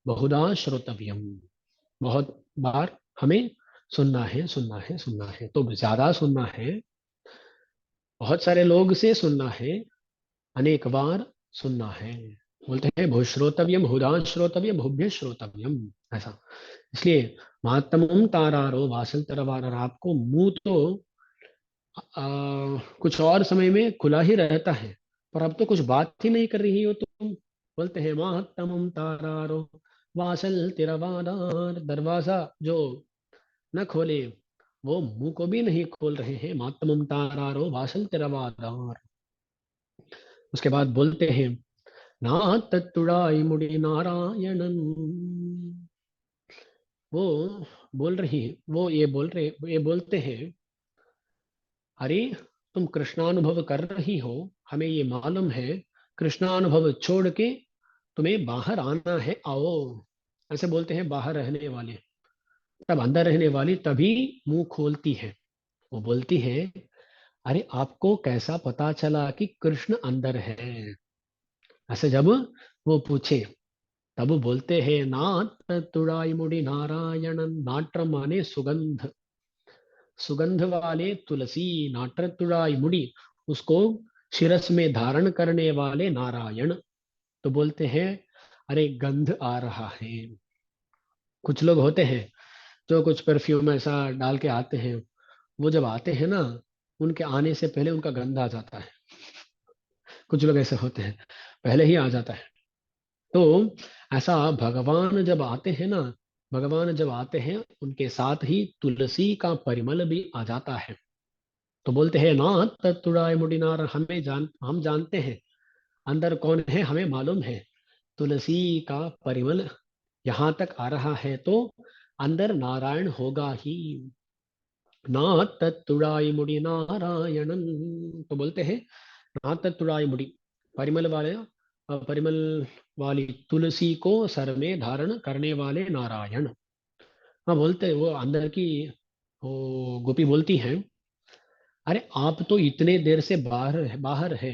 बहुधा श्रोतव्यम, बहुत बार हमें सुनना है, सुनना है, सुनना है। तो ज्यादा सुनना है, बहुत सारे लोग से सुनना है, अनेक बार सुनना है। बोलते हैं भूश्रोतव्यम बहुधा श्रोतव्यम बहुभ्य श्रोतव्यम, ऐसा। इसलिए महात्मम तारारो वासल तरवार, आपको मुंह तो कुछ और समय में खुला ही रहता है, पर अब तो कुछ बात ही नहीं कर रही हो तुम। बोलते हैं महात्मम तारारो वासल तिरवादार, दरवाजा जो न खोले वो मुंह को भी नहीं खोल रहे हैं। मातमम तारारो वासल तिरवादार। उसके बाद बोलते हैं ना तत्तुड़ाई मुड़ी नारायणन। वो बोल रही, वो ये बोलते हैं, अरे तुम कृष्णानुभव कर रही हो, हमें ये मालूम है, कृष्णानुभव छोड़ के तुम्हें बाहर आना है, आओ। ऐसे बोलते हैं बाहर रहने वाले। तब अंदर रहने वाली तभी मुंह खोलती है, वो बोलती है, अरे आपको कैसा पता चला कि कृष्ण अंदर है? ऐसे जब वो पूछे, तब वो बोलते हैं नाट तुड़ाई मुड़ी नारायण। नाट्र माने सुगंध, सुगंध वाले तुलसी, नाटर तुड़ाई मुड़ी, उसको शिरस में धारण करने वाले नारायण। तो बोलते हैं, अरे गंध आ रहा है। कुछ लोग होते हैं जो कुछ परफ्यूम ऐसा डाल के आते हैं, वो जब आते हैं ना, उनके आने से पहले उनका गंध आ जाता है। कुछ लोग ऐसे होते हैं, पहले ही आ जाता है। तो ऐसा भगवान जब आते हैं ना, भगवान जब आते हैं उनके साथ ही तुलसी का परिमल भी आ जाता है। तो बोलते हैं ना तत्तुड़ाय मुडिनार, हम जानते हैं अंदर कौन है हमें मालूम है, तुलसी का परिमल यहाँ तक आ रहा है तो अंदर नारायण होगा ही। ना तत्तुड़ाई मुड़ी नारायणन, तो बोलते हैं ना तत्तुड़ाई मुड़ी, परिमल वाले परिमल वाली तुलसी को सर में धारण करने वाले नारायण। हाँ बोलते हैं वो अंदर की, वो गोपी बोलती हैं, अरे आप तो इतने देर से बाहर बाहर है,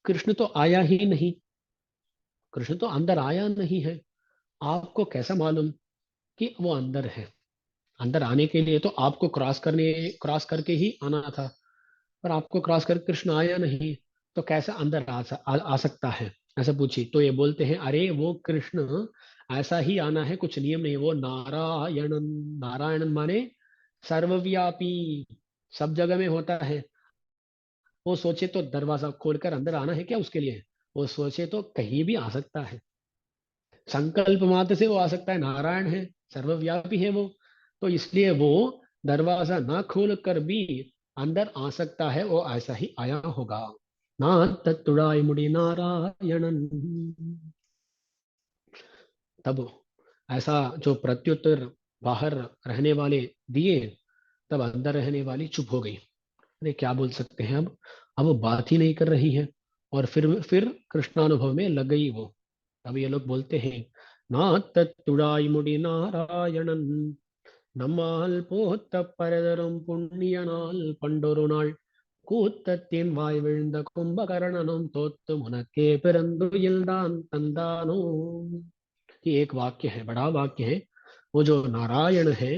कृष्ण तो आया ही नहीं, कृष्ण तो अंदर आया नहीं है, आपको कैसा मालूम कि वो अंदर है? अंदर आने के लिए तो आपको क्रॉस करके ही आना था, पर आपको क्रॉस करके कृष्ण आया नहीं, तो कैसे अंदर आ सकता है? ऐसा पूछी तो ये बोलते हैं, अरे वो कृष्ण ऐसा ही आना है, कुछ नियम नहीं, वो नारायणन, नारायणन माने सर्वव्यापी, सब जगह में होता है। वो सोचे तो दरवाजा खोलकर अंदर आना है क्या उसके लिए? वो सोचे तो कहीं भी आ सकता है, संकल्प मात्र से वो आ सकता है, नारायण है, सर्वव्यापी है वो, तो इसलिए वो दरवाजा ना खोल कर भी अंदर आ सकता है, वो ऐसा ही आया होगा। ना तत्तुड़ाई मुड़ी नारायणन। तब ऐसा जो प्रत्युत्तर बाहर रहने वाले दिए, तब अंदर रहने वाली चुप हो गई। अरे क्या बोल सकते हैं अब वो बात ही नहीं कर रही है। और फिर कृष्णानुभव में लग गई वो। अब ये लोग बोलते हैं, ना तत्तुड़ाई मुड़ी नारायणन, நம்மால் போத்த பரதரும் புண்ணிய நாள் பண்டொரு நாள் கூத்தத்தின் வாய் விழுந்த கும்பகர்ணனும் தோத்து முனக்கே பிறந்துயில்தான் தந்தானோ। ये एक वाक्य है, बड़ा वाक्य है। वो जो नारायण है,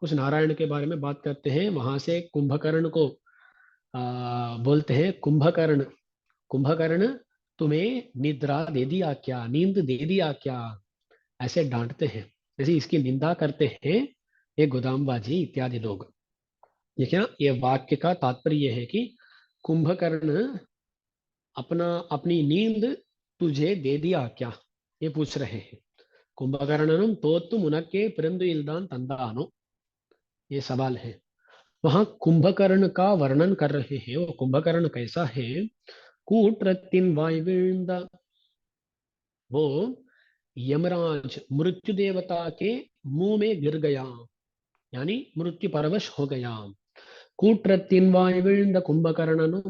उस नारायण के बारे में बात करते हैं, वहां से कुंभकर्ण को बोलते हैं, कुंभकर्ण, कुंभकर्ण तुम्हें निद्रा दे दिया क्या, नींद दे दिया क्या, ऐसे डांटते हैं, जैसे इसकी निंदा करते हैं ये गोदामबाजी इत्यादि लोग। ये क्या, ये वाक्य का तात्पर्य यह है कि कुंभकर्ण अपनी नींद तुझे दे दिया क्या, ये पूछ रहे हैं। कुंभकर्णनम तो तुम उनके पिरंदु इल्दान तंदानो, ये सवाल है। वहां कुंभकर्ण का वर्णन कर रहे हैं, वो कुंभकर्ण कैसा है? कूटरत्तिन वायविंद, वो यमराज मृत्यु देवता के मुंह में गिर गया, यानी मृत्यु परवश हो गया। कूटरत्तिन वायविंद कुंभकर्ण,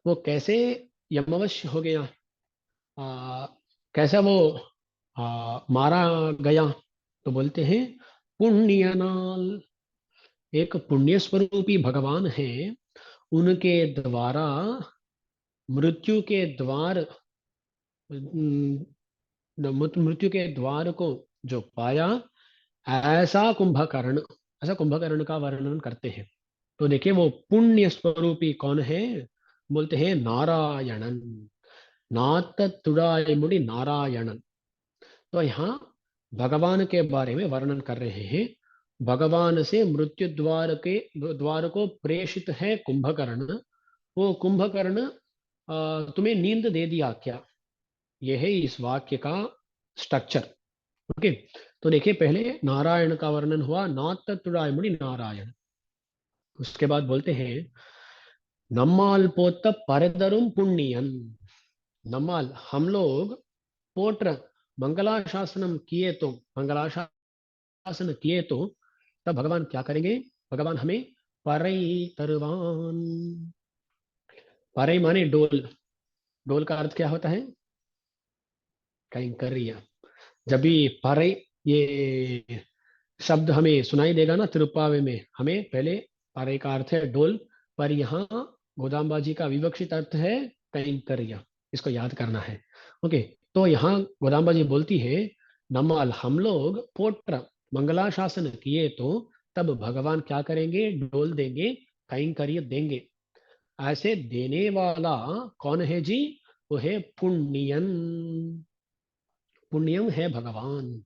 वो कैसे यमवश हो गया, आ, कैसा वो मारा गया? तो बोलते हैं पुण्यनाल, एक पुण्य स्वरूपी भगवान है, उनके द्वारा मृत्यु के द्वार, मृत्यु के द्वार को जो पाया, ऐसा कुंभकर्ण, ऐसा कुंभकर्ण का वर्णन करते हैं। तो देखिए वो पुण्य स्वरूपी कौन है? बोलते हैं नारायणन, नात तुड़ाई मुड़ी नारायणन। तो यहाँ भगवान के बारे में वर्णन कर रहे हैं। भगवान से मृत्यु द्वार को प्रेषित है कुंभकर्ण। वो कुंभकर्ण तुम्हें नींद दे दिया क्या? यह है इस वाक्य का स्ट्रक्चर। ओके, तो देखिए पहले नारायण का वर्णन हुआ, नात तुड़ाई मुड़ी नारायण। उसके बाद बोलते हैं नम्माल पोत परदरुम पुण्यन, नम्माल हम लोग, पोत्र मंगलाशासनम किए तो, मंगलाशासन किए तो, तब भगवान क्या करेंगे? भगवान हमें परई तरवान, परई माने डोल, डोल का अर्थ क्या होता है? कैंकरिया। जब भी परई ये शब्द हमें सुनाई देगा ना तिरुप्पावे में, हमें पहले परई का अर्थ है डोल, पर यहाँ गोदामबाजी का विवक्षित अर्थ है कैंकरिया, इसको याद करना है। ओके, तो यहाँ गोदामबाजी बोलती है नमाल हम लोग पोट्र मंगलाशासन किए तो तब भगवान क्या करेंगे? डोल देंगे, कैंकर्य देंगे। ऐसे देने वाला कौन है जी? वो है पुण्यन, पुण्यम है भगवान।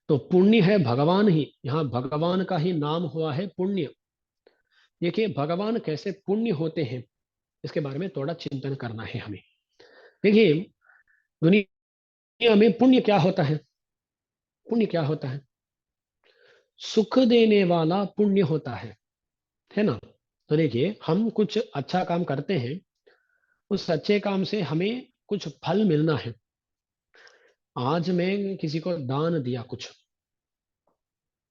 तो पुण्य है भगवान ही, यहाँ भगवान का ही नाम हुआ है पुण्य। देखिए भगवान कैसे पुण्य होते हैं, इसके बारे में थोड़ा चिंतन करना है हमें। देखिए दुनिया में पुण्य क्या होता है? पुण्य क्या होता है? सुख देने वाला पुण्य होता है ना? तो देखिए हम कुछ अच्छा काम करते हैं, उस अच्छे काम से हमें कुछ फल मिलना है। आज मैं किसी को दान दिया कुछ,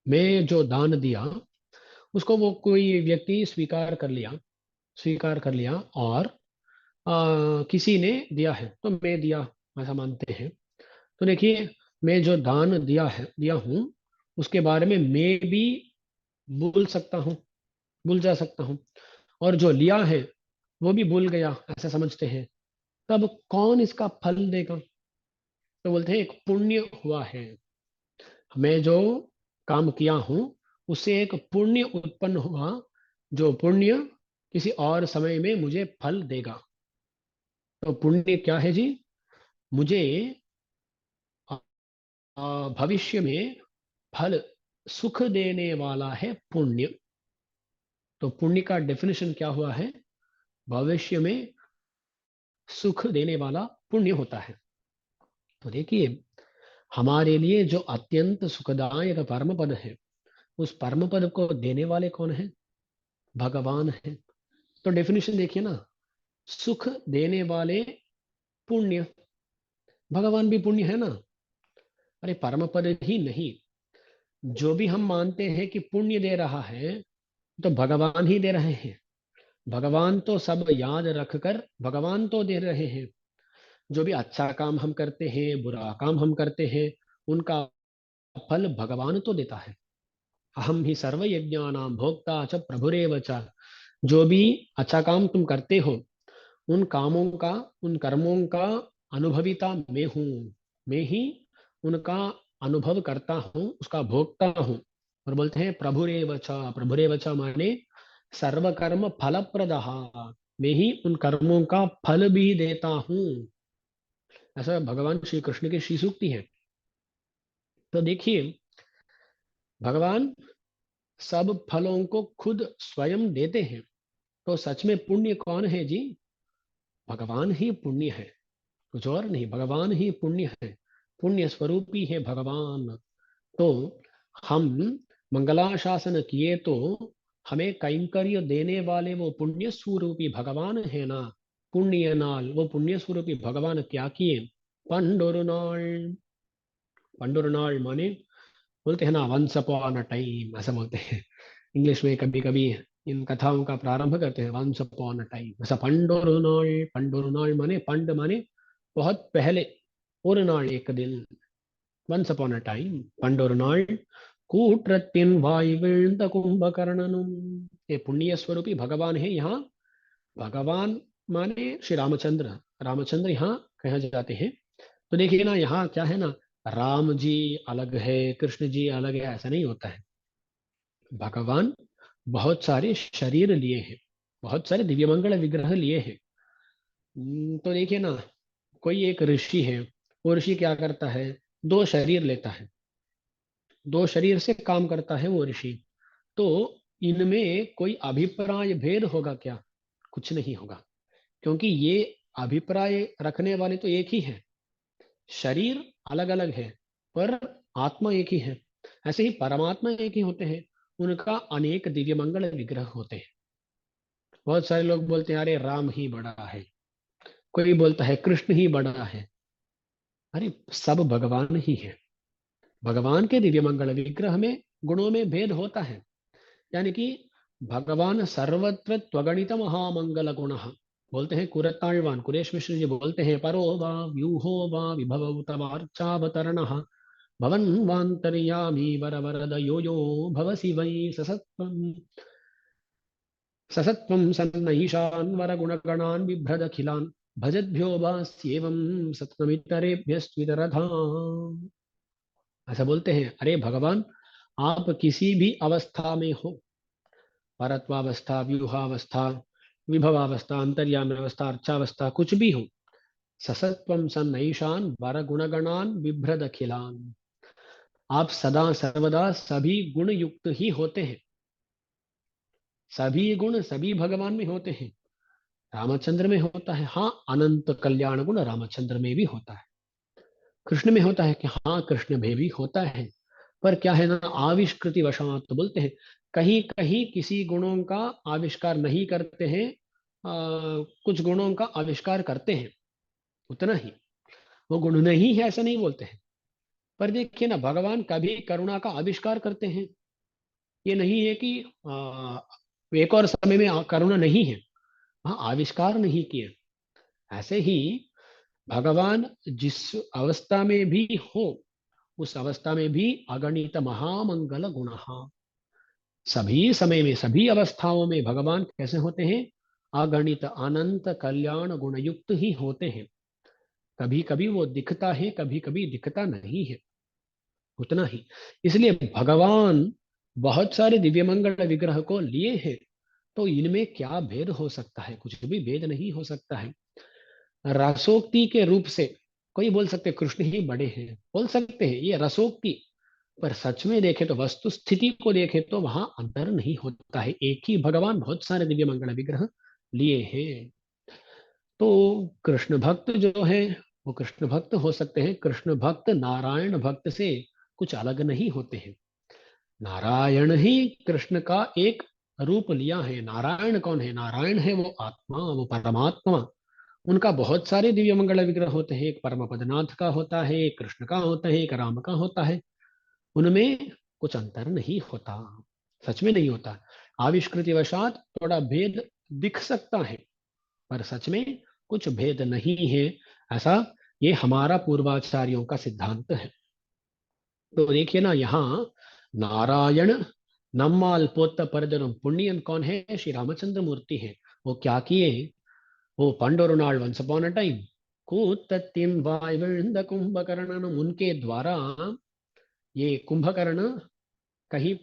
मैं जो दान दिया उसको वो कोई व्यक्ति स्वीकार कर लिया और किसी ने दिया है तो मैं दिया, ऐसा मानते हैं। तो देखिए, मैं जो दान दिया हूँ उसके बारे में मैं भी भूल सकता हूँ, भूल जा सकता हूँ, और जो लिया है वो भी भूल गया, ऐसा समझते हैं। तब कौन इसका फल देगा? तो बोलते हैं एक पुण्य हुआ है, मैं जो काम किया हूँ उससे एक पुण्य उत्पन्न हुआ, जो पुण्य किसी और समय में मुझे फल देगा। तो पुण्य क्या है जी? मुझे भविष्य में फल सुख देने वाला है पुण्य। तो पुण्य का डेफिनेशन क्या हुआ है? भविष्य में सुख देने वाला पुण्य होता है। तो देखिए, हमारे लिए जो अत्यंत सुखदायक परम पद है, उस परम पद को देने वाले कौन है? भगवान है। तो डेफिनेशन देखिए ना, सुख देने वाले पुण्य, भगवान भी पुण्य है ना। अरे परम पद ही नहीं, जो भी हम मानते हैं कि पुण्य दे रहा है तो भगवान ही दे रहे हैं। भगवान तो सब याद रखकर भगवान तो दे रहे हैं। जो भी अच्छा काम हम करते हैं, बुरा काम हम करते हैं, उनका फल भगवान तो देता है। अहम ही सर्व यज्ञानाम भोक्ता च प्रभुरेव च। जो भी अच्छा काम तुम करते हो, उन कामों का, उन कर्मों का अनुभविता मैं हूँ। मैं ही उनका अनुभव करता हूँ, उसका भोगता हूँ। और बोलते हैं प्रभुरेव च। प्रभुरेव च माने सर्व कर्म फल प्रदः, मैं ही उन कर्मों का फल भी देता हूँ। ऐसा भगवान श्री कृष्ण की श्री सूक्ति है। तो देखिए, भगवान सब फलों को खुद स्वयं देते हैं। तो सच में पुण्य कौन है जी? भगवान ही पुण्य है, कुछ और नहीं। भगवान ही पुण्य है, पुण्य स्वरूपी है भगवान। तो हम मंगलाशासन किए तो हमें कैंकर्य देने वाले वो पुण्य स्वरूपी भगवान है ना। पुण्य नाल वो पुण्य स्वरूपी भगवान क्या किए? पंडुरनाल। पंडुरनाल माने, बोलते हैं ना वंस अपॉन अ टाइम, ऐसा बोलते हैं इंग्लिश में। कभी कभी इन कथाओं का प्रारंभ करते हैं वंस अपॉन अ टाइम, ऐसा पंडुरनाल। पंडुरनाल माने, पंड माने बहुत पहले, और नाल एक दिन, वंस अपॉन अ टाइम। पंडुरनाल कूट्रत्यन वायुवेंद कुंभकर्णनुम। ये पुण्य स्वरूपी भगवान है यहाँ। भगवान माने श्री रामचंद्र, रामचंद्र यहाँ कहे जाते हैं। तो देखिए ना, यहाँ क्या है ना, राम जी अलग है, कृष्ण जी अलग है, ऐसा नहीं होता है। भगवान बहुत सारे शरीर लिए हैं, बहुत सारे दिव्यमंगल विग्रह लिए हैं। तो देखिए ना, कोई एक ऋषि है, वो ऋषि क्या करता है? दो शरीर लेता है, दो शरीर से काम करता है वो ऋषि। तो इनमें कोई अभिप्राय भेद होगा क्या? कुछ नहीं होगा, क्योंकि ये अभिप्राय रखने वाले तो एक ही है। शरीर अलग अलग है पर आत्मा एक ही है। ऐसे ही परमात्मा एक ही होते हैं, उनका अनेक दिव्य मंगल विग्रह होते हैं। बहुत सारे लोग बोलते हैं अरे राम ही बड़ा है, कोई बोलता है कृष्ण ही बड़ा है। अरे सब भगवान ही है। भगवान के दिव्य मंगल विग्रह में गुणों में भेद होता है। यानी कि भगवान सर्वत्र त्वगणित महामंगल गुण, बोलते हैं कुरताழ்वान कुरेश मिश्र जी बोलते हैं, परो वा व्यूहो वा विभव तवार्चावतरण भवन वान्तर्यामी वर वरद यो यो भवसि वै ससत्वं। ससत्वं सन्नईशान् वरगुणगणान् बिभ्रदखिलान् भजद्भ्यो वास्येवं सत्त्वमितरेभ्यस्त्वितरधा। ऐसा बोलते हैं, अरे भगवान, आप किसी भी अवस्था में हो, परत्वावस्था, व्यूहावस्था, विभवावस्था, अंतर्यामी अवस्था, अर्चावस्था, कुछ भी हो, ससत्वं सन्नईशान वर गुणगणान बिभ्रद अखिलान। आप सदा सर्वदा सभी गुण युक्त ही होते हैं। सभी गुण सभी भगवान में होते हैं। रामचंद्र में होता है, हाँ, अनंत कल्याण गुण रामचंद्र में भी होता है। कृष्ण में होता है कि हाँ, कृष्ण में भी होता है। पर क्या है ना, आविष्कृति वशात तो बोलते हैं, कहीं कहीं किसी गुणों का आविष्कार नहीं करते हैं, कुछ गुणों का आविष्कार करते हैं, उतना ही। वो गुण नहीं है ऐसा नहीं बोलते हैं। पर देखिए ना, भगवान कभी करुणा का आविष्कार करते हैं। ये नहीं है कि एक और समय में करुणा नहीं है, हाँ आविष्कार नहीं किए। ऐसे ही भगवान जिस अवस्था में भी हो, उस अवस्था में भी अगणित महामंगल गुण, सभी समय में सभी अवस्थाओं में भगवान कैसे होते हैं? अगणित अनंत कल्याण गुणयुक्त ही होते हैं। कभी कभी वो दिखता है, कभी कभी दिखता नहीं है, उतना ही। इसलिए भगवान बहुत सारे दिव्य मंगल विग्रह को लिए हैं, तो इनमें क्या भेद हो सकता है? कुछ भी भेद नहीं हो सकता है। रसोक्ति के रूप से कोई बोल सकते हैं, कृष्ण ही बड़े हैं, बोल सकते हैं, ये रसोक्ति। पर सच में देखें तो, वस्तु स्थिति को देखें तो वहां अंतर नहीं होता है। एक ही भगवान बहुत सारे दिव्य मंगल विग्रह लिए हैं। तो कृष्ण भक्त जो है, वो कृष्ण भक्त हो सकते हैं। कृष्ण भक्त नारायण भक्त से कुछ अलग नहीं होते हैं। नारायण ही कृष्ण का एक रूप लिया है। नारायण कौन है? नारायण है वो आत्मा, वो परमात्मा। उनका बहुत सारे दिव्य मंगल विग्रह होते हैं। एक परम पदनाथ का होता है, एक कृष्ण का होता है, एक राम का होता है। उनमें कुछ अंतर नहीं होता, सच में नहीं होता। आविष्कृति वशात थोड़ा भेद दिख सकता है, पर सच में कुछ भेद नहीं है। ऐसा ये हमारा पूर्वाचार्यों का सिद्धांत है। तो देखिए ना, यहाँ नारायण नम्माल पोत परदरम पुण्यन कौन है? श्री रामचंद्र मूर्ति है। वो क्या किए? वो पंडोर नाள் वंस अपॉन अ टाइम கூத்தத்தின் வாய் விழுந்த कुंभकर्ण, उनके द्वारा ये कुंभकर्ण कहीं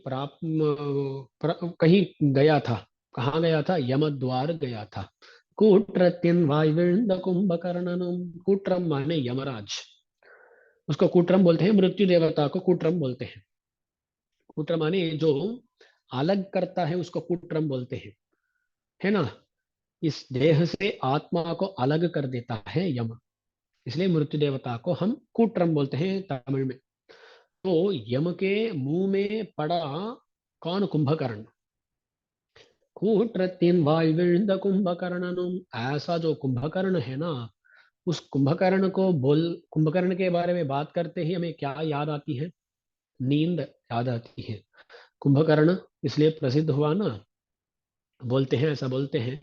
कहीं गया था। कहाँ गया था? यमद्वार गया था। कूट्रत्यन वाय विழுந்த कुंभकर्णनम। कूट्रम माने यमराज, उसको कूट्रम बोलते हैं। मृत्यु देवता को कूट्रम बोलते हैं। कूट्रम माने जो अलग करता है, उसको कूट्रम बोलते हैं, है ना। इस देह से आत्मा को अलग कर देता है यम, इसलिए मृत्यु देवता को हम कूट्रम बोलते हैं तमिल में। तो यम के मुंह में पड़ा कौन? कुंभकर्ण। कूट्रतीन वाय विழுந்த कुंभकर्णनुम। ऐसा जो कुंभकर्ण है ना, उस कुंभकर्ण को बोल, कुंभकर्ण के बारे में बात करते ही हमें क्या याद आती है? नींद याद आती है। कुंभकर्ण इसलिए प्रसिद्ध हुआ ना, बोलते हैं, ऐसा बोलते हैं,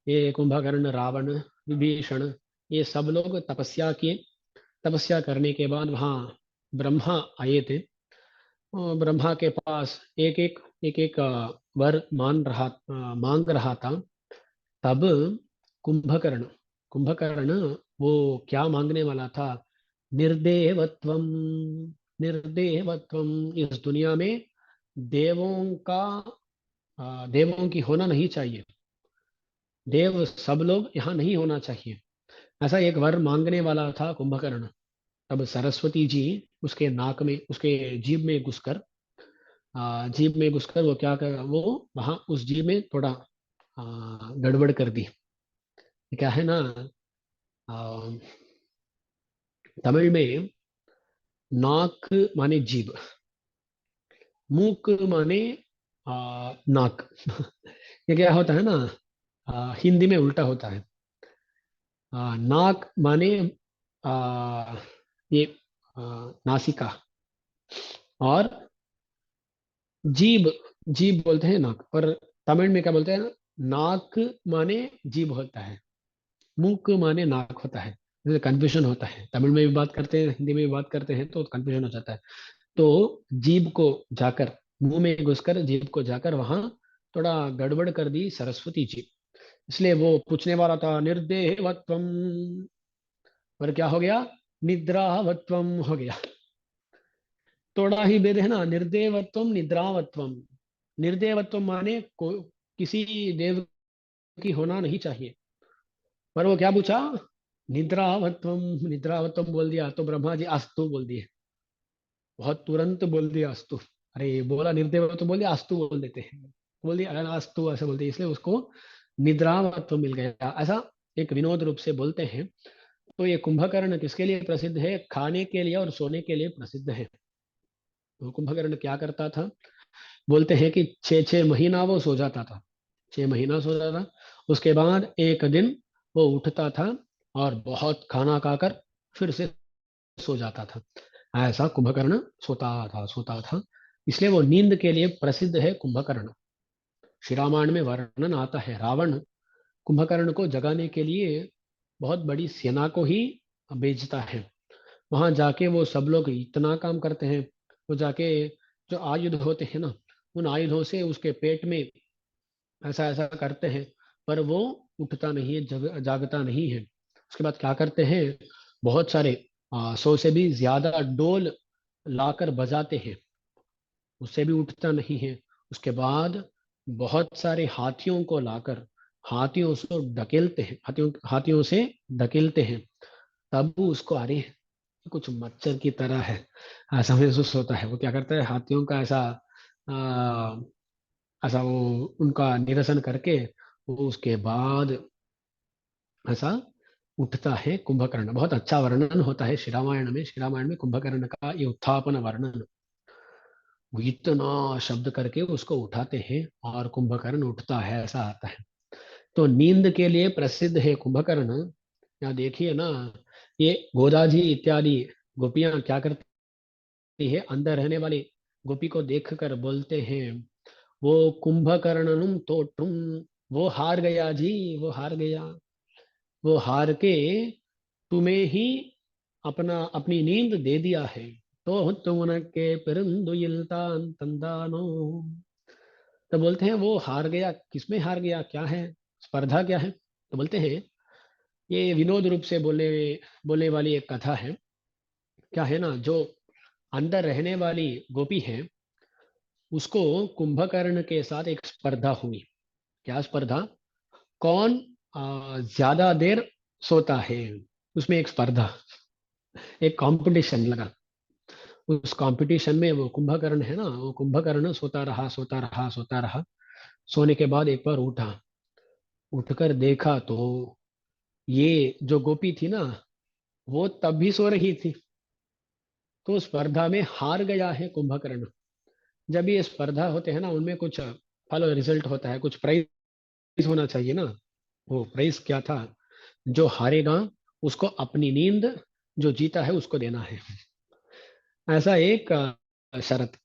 ये कुंभकर्ण, रावण, विभीषण, ये सब लोग तपस्या किए। तपस्या करने के बाद वहां ब्रह्मा आए थे, और ब्रह्मा के पास एक एक वर मांग रहा था। तब कुंभकर्ण कुंभकर्ण वो क्या मांगने वाला था? निर्देवत्वम। निर्देवत्वम, इस दुनिया में देवों का देवों की होना नहीं चाहिए। देव सब लोग यहाँ नहीं होना चाहिए, ऐसा एक वर मांगने वाला था कुंभकर्ण। तब सरस्वती जी उसके नाक में, उसके जीभ में घुसकर, जीभ में घुसकर वो क्या कर, वो वहां उस जीभ में थोड़ा गड़बड़ कर दी। क्या है ना, आ, तमिल में नाक माने जीभ, मुक माने नाक। ये क्या होता है ना, हिंदी में उल्टा होता है। नाक माने आ, ये आ, नासिका, और जीभ, जीभ बोलते हैं नाक, पर तमिल में क्या बोलते हैं? नाक माने जीभ होता है, मुक माने नाक होता है। जैसे कन्फ्यूजन होता है, तमिल में भी बात करते हैं, हिंदी में भी बात करते हैं, तो कन्फ्यूजन हो जाता है। तो जीभ को जाकर, मुंह में घुसकर जीभ को जाकर वहां थोड़ा गड़बड़ कर दी सरस्वती जी। इसलिए वो पूछने वाला था निर्देहवत्वम, पर क्या हो गया? निद्रावत्वम हो गया। थोड़ा ही भेद है ना, निर्देवत्वम निद्रावत्वम। निर्देवत्वम माने किसी देव की होना नहीं चाहिए, पर वो क्या पूछा? निद्रावत्वम। निद्रावत्वम बोल दिया तो ब्रह्मा जी अस्तु बोल दिए, बहुत तुरंत बोल दिया अस्तु। अरे बोला निर्देवत्व बोल दिया, अस्तु बोल देते हैं, बोल दिया अरे अस्तु ऐसे बोलते हैं, इसलिए उसको निद्रावत्व मिल गया, ऐसा एक विनोद रूप से बोलते हैं। तो ये कुंभकर्ण किसके लिए प्रसिद्ध है? खाने के लिए और सोने के लिए प्रसिद्ध है। तो कुंभकर्ण क्या करता था? बोलते हैं कि 6-6 महीना वो सो जाता था, 6 महीना सो जाता था, उसके बाद एक दिन वो उठता था और बहुत खाना खाकर फिर से सो जाता था। ऐसा कुंभकर्ण सोता था। इसलिए वो नींद के लिए प्रसिद्ध है कुंभकर्ण। श्री रामायण में वर्णन आता है, रावण कुंभकर्ण को जगाने के लिए बहुत बड़ी सेना को ही भेजता है। वहां जाके वो सब लोग इतना काम करते हैं। वो जाके जो आयुध होते हैं ना, उन आयुधों से उसके पेट में ऐसा ऐसा करते हैं, पर वो उठता नहीं है, जागता नहीं है। उसके बाद क्या करते हैं, बहुत सारे 100 से भी ज्यादा डोल लाकर बजाते हैं, उससे भी उठता नहीं है। उसके बाद बहुत सारे हाथियों को लाकर हाथियों से ढकेलते हैं, हाथियों हाथियों से ढकेलते हैं। तब वो उसको, अरे कुछ मच्छर की तरह है, ऐसा महसूस होता है। वो क्या करता है, हाथियों का ऐसा आ, ऐसा वो उनका निरसन करके वो उसके बाद ऐसा उठता है कुंभकर्ण। बहुत अच्छा वर्णन होता है श्री रामायण में। श्री रामायण में कुंभकर्ण का ये उत्थापन वर्णन, वो इतना शब्द करके उसको उठाते हैं और कुंभकर्ण उठता है, ऐसा आता है। तो नींद के लिए प्रसिद्ध है कुंभकर्ण। यहाँ देखिए ना, ये गोदा जी इत्यादि गोपियां क्या करती है, अंदर रहने वाली गोपी को देखकर बोलते हैं, वो कुंभकर्णनुम तो तुम, वो हार गया जी, वो हार गया। वो हार के तुम्हें ही अपना अपनी नींद दे दिया है। तो तुम के पेरुंदुयिल्तान तंदानो। तो बोलते हैं वो हार गया, किसमें हार गया, क्या है, स्पर्धा क्या है। तो बोलते हैं ये विनोद रूप से बोलने वाली एक कथा है। क्या है ना, जो अंदर रहने वाली गोपी है, उसको कुंभकर्ण के साथ एक स्पर्धा हुई। क्या स्पर्धा, कौन ज्यादा देर सोता है, उसमें एक स्पर्धा, एक कंपटीशन लगा। उस कंपटीशन में वो कुंभकर्ण है ना, वो कुंभकर्ण सोता रहा सोता रहा सोता रहा। सोने के बाद एक बार उठा, उठकर देखा तो ये जो गोपी थी ना, वो तब भी सो रही थी। तो स्पर्धा में हार गया है कुंभकर्ण। जब ये स्पर्धा होते हैं ना, उनमें कुछ फल रिजल्ट होता है, कुछ प्राइज होना चाहिए ना। वो प्राइज क्या था, जो हारेगा उसको अपनी नींद, जो जीता है उसको देना है, ऐसा एक शर्त।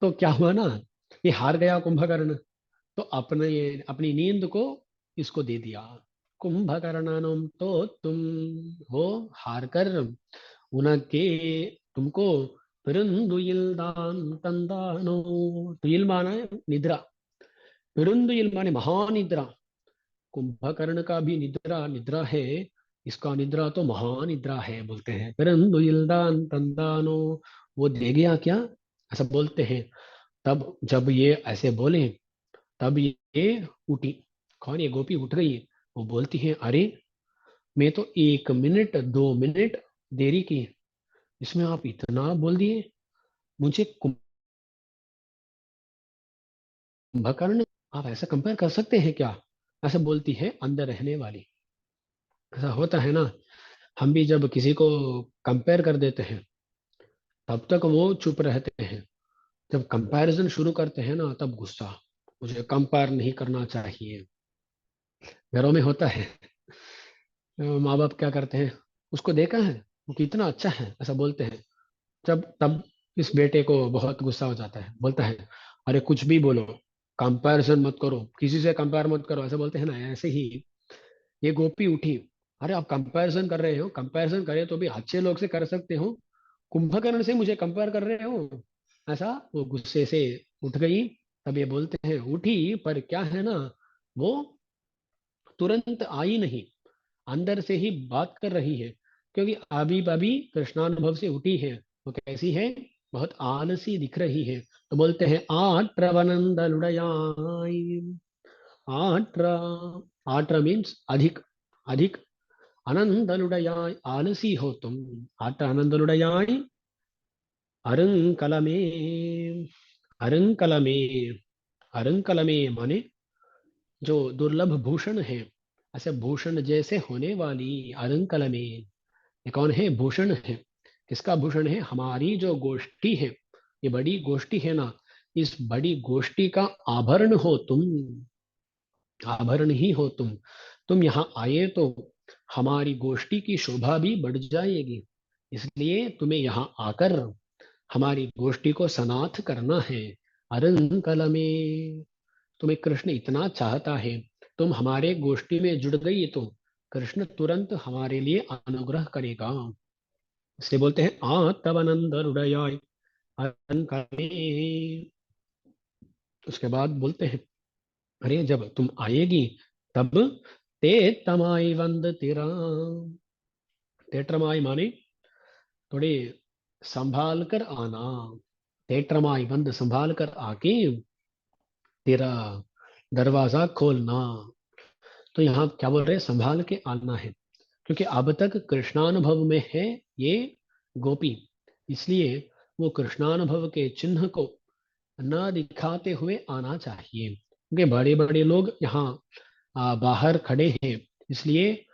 तो क्या हुआ ना, ये हार गया कुंभकर्ण, तो अपने अपनी नींद को इसको दे दिया। कुंभकर्णनम तो तुम हो हार कर उनके, तुमको पेरुंदुयिल्दान तंदानो। तुयिल माना है निद्रा, पेरुंदुयिल माने महानिद्रा। कुंभकर्ण का भी निद्रा निद्रा है, इसका निद्रा तो महानिद्रा है बोलते हैं। पेरुंदुयिल्दान तंदानो, वो दे गया क्या, ऐसा बोलते हैं। तब जब ये ऐसे बोले, तब ये उठी। कौन, ये गोपी उठ गई। वो बोलती है, अरे मैं तो 1 मिनट 2 मिनट देरी की, इसमें आप इतना बोल दिए मुझे। कुंभकर्ण, आप ऐसा कंपेयर कर सकते हैं क्या, ऐसा बोलती है अंदर रहने वाली। ऐसा होता है ना, हम भी जब किसी को कंपेयर कर देते हैं, तब तक वो चुप रहते हैं। जब कंपैरिजन शुरू करते हैं ना, तब गुस्सा, मुझे कंपेयर नहीं करना चाहिए। घरों में होता है, माँ बाप क्या करते हैं, उसको देखा है वो कितना अच्छा है, ऐसा बोलते हैं। जब तब इस बेटे को बहुत गुस्सा हो जाता है, बोलता है, अरे कुछ भी बोलो, कंपैरिजन मत करो, किसी से कंपेयर मत करो, ऐसा बोलते हैं ना। ऐसे ही ये गोपी उठी, अरे आप कंपैरिजन कर रहे हो, कंपैरिजन करे तो भी अच्छे लोग से कर सकते हो, कुंभकर्ण से मुझे कंपेयर कर रहे हो, ऐसा वो गुस्से से उठ गई। तब ये बोलते हैं, उठी पर क्या है ना, वो तुरंत आई नहीं, अंदर से ही बात कर रही है, क्योंकि अभी अभी कृष्णानुभव से उठी है। वो कैसी है, बहुत आलसी दिख रही है। तो बोलते हैं, आट्रवनंद लुड़याई। आट्र, आट्र मीन्स अधिक, अधिक आनंदलुड़याय, आलसी हो तुम। आट्र आनंदलुड़याय, अरंकलमे, अरंकलमे, अरंकलमे माने जो दुर्लभ भूषण है, ऐसे भूषण जैसे होने वाली अरंकल में। ये कौन है, भूषण है। किसका भूषण है, हमारी जो गोष्ठी है, ये बड़ी गोष्ठी है ना, इस बड़ी गोष्ठी का आभरण हो तुम। आभरण ही हो तुम यहाँ आए तो हमारी गोष्ठी की शोभा भी बढ़ जाएगी, इसलिए तुम्हें यहाँ आकर हमारी गोष्ठी को सनाथ करना है। अरंकल में तुम्हें कृष्ण इतना चाहता है, तुम हमारे गोष्ठी में जुड़ गई तो कृष्ण तुरंत हमारे लिए अनुग्रह करेगा। इसलिए बोलते हैं आ तब नंद हृदयाय अरंकल में। उसके बाद बोलते हैं अरे जब तुम आएगी तब ते तमाई वंद तेरा। तेट्रमाई माने थोड़े संभाल कर आना। तेट्रमाई बंद संभाल कर आके तेरा दरवाजा खोलना। तो यहाँ क्या बोल रहे हैं, संभाल के आना है, क्योंकि अब तक कृष्णानुभव में है ये गोपी, इसलिए वो कृष्णानुभव के चिन्ह को न दिखाते हुए आना चाहिए, क्योंकि बड़े बड़े लोग यहाँ बाहर खड़े हैं, इसलिए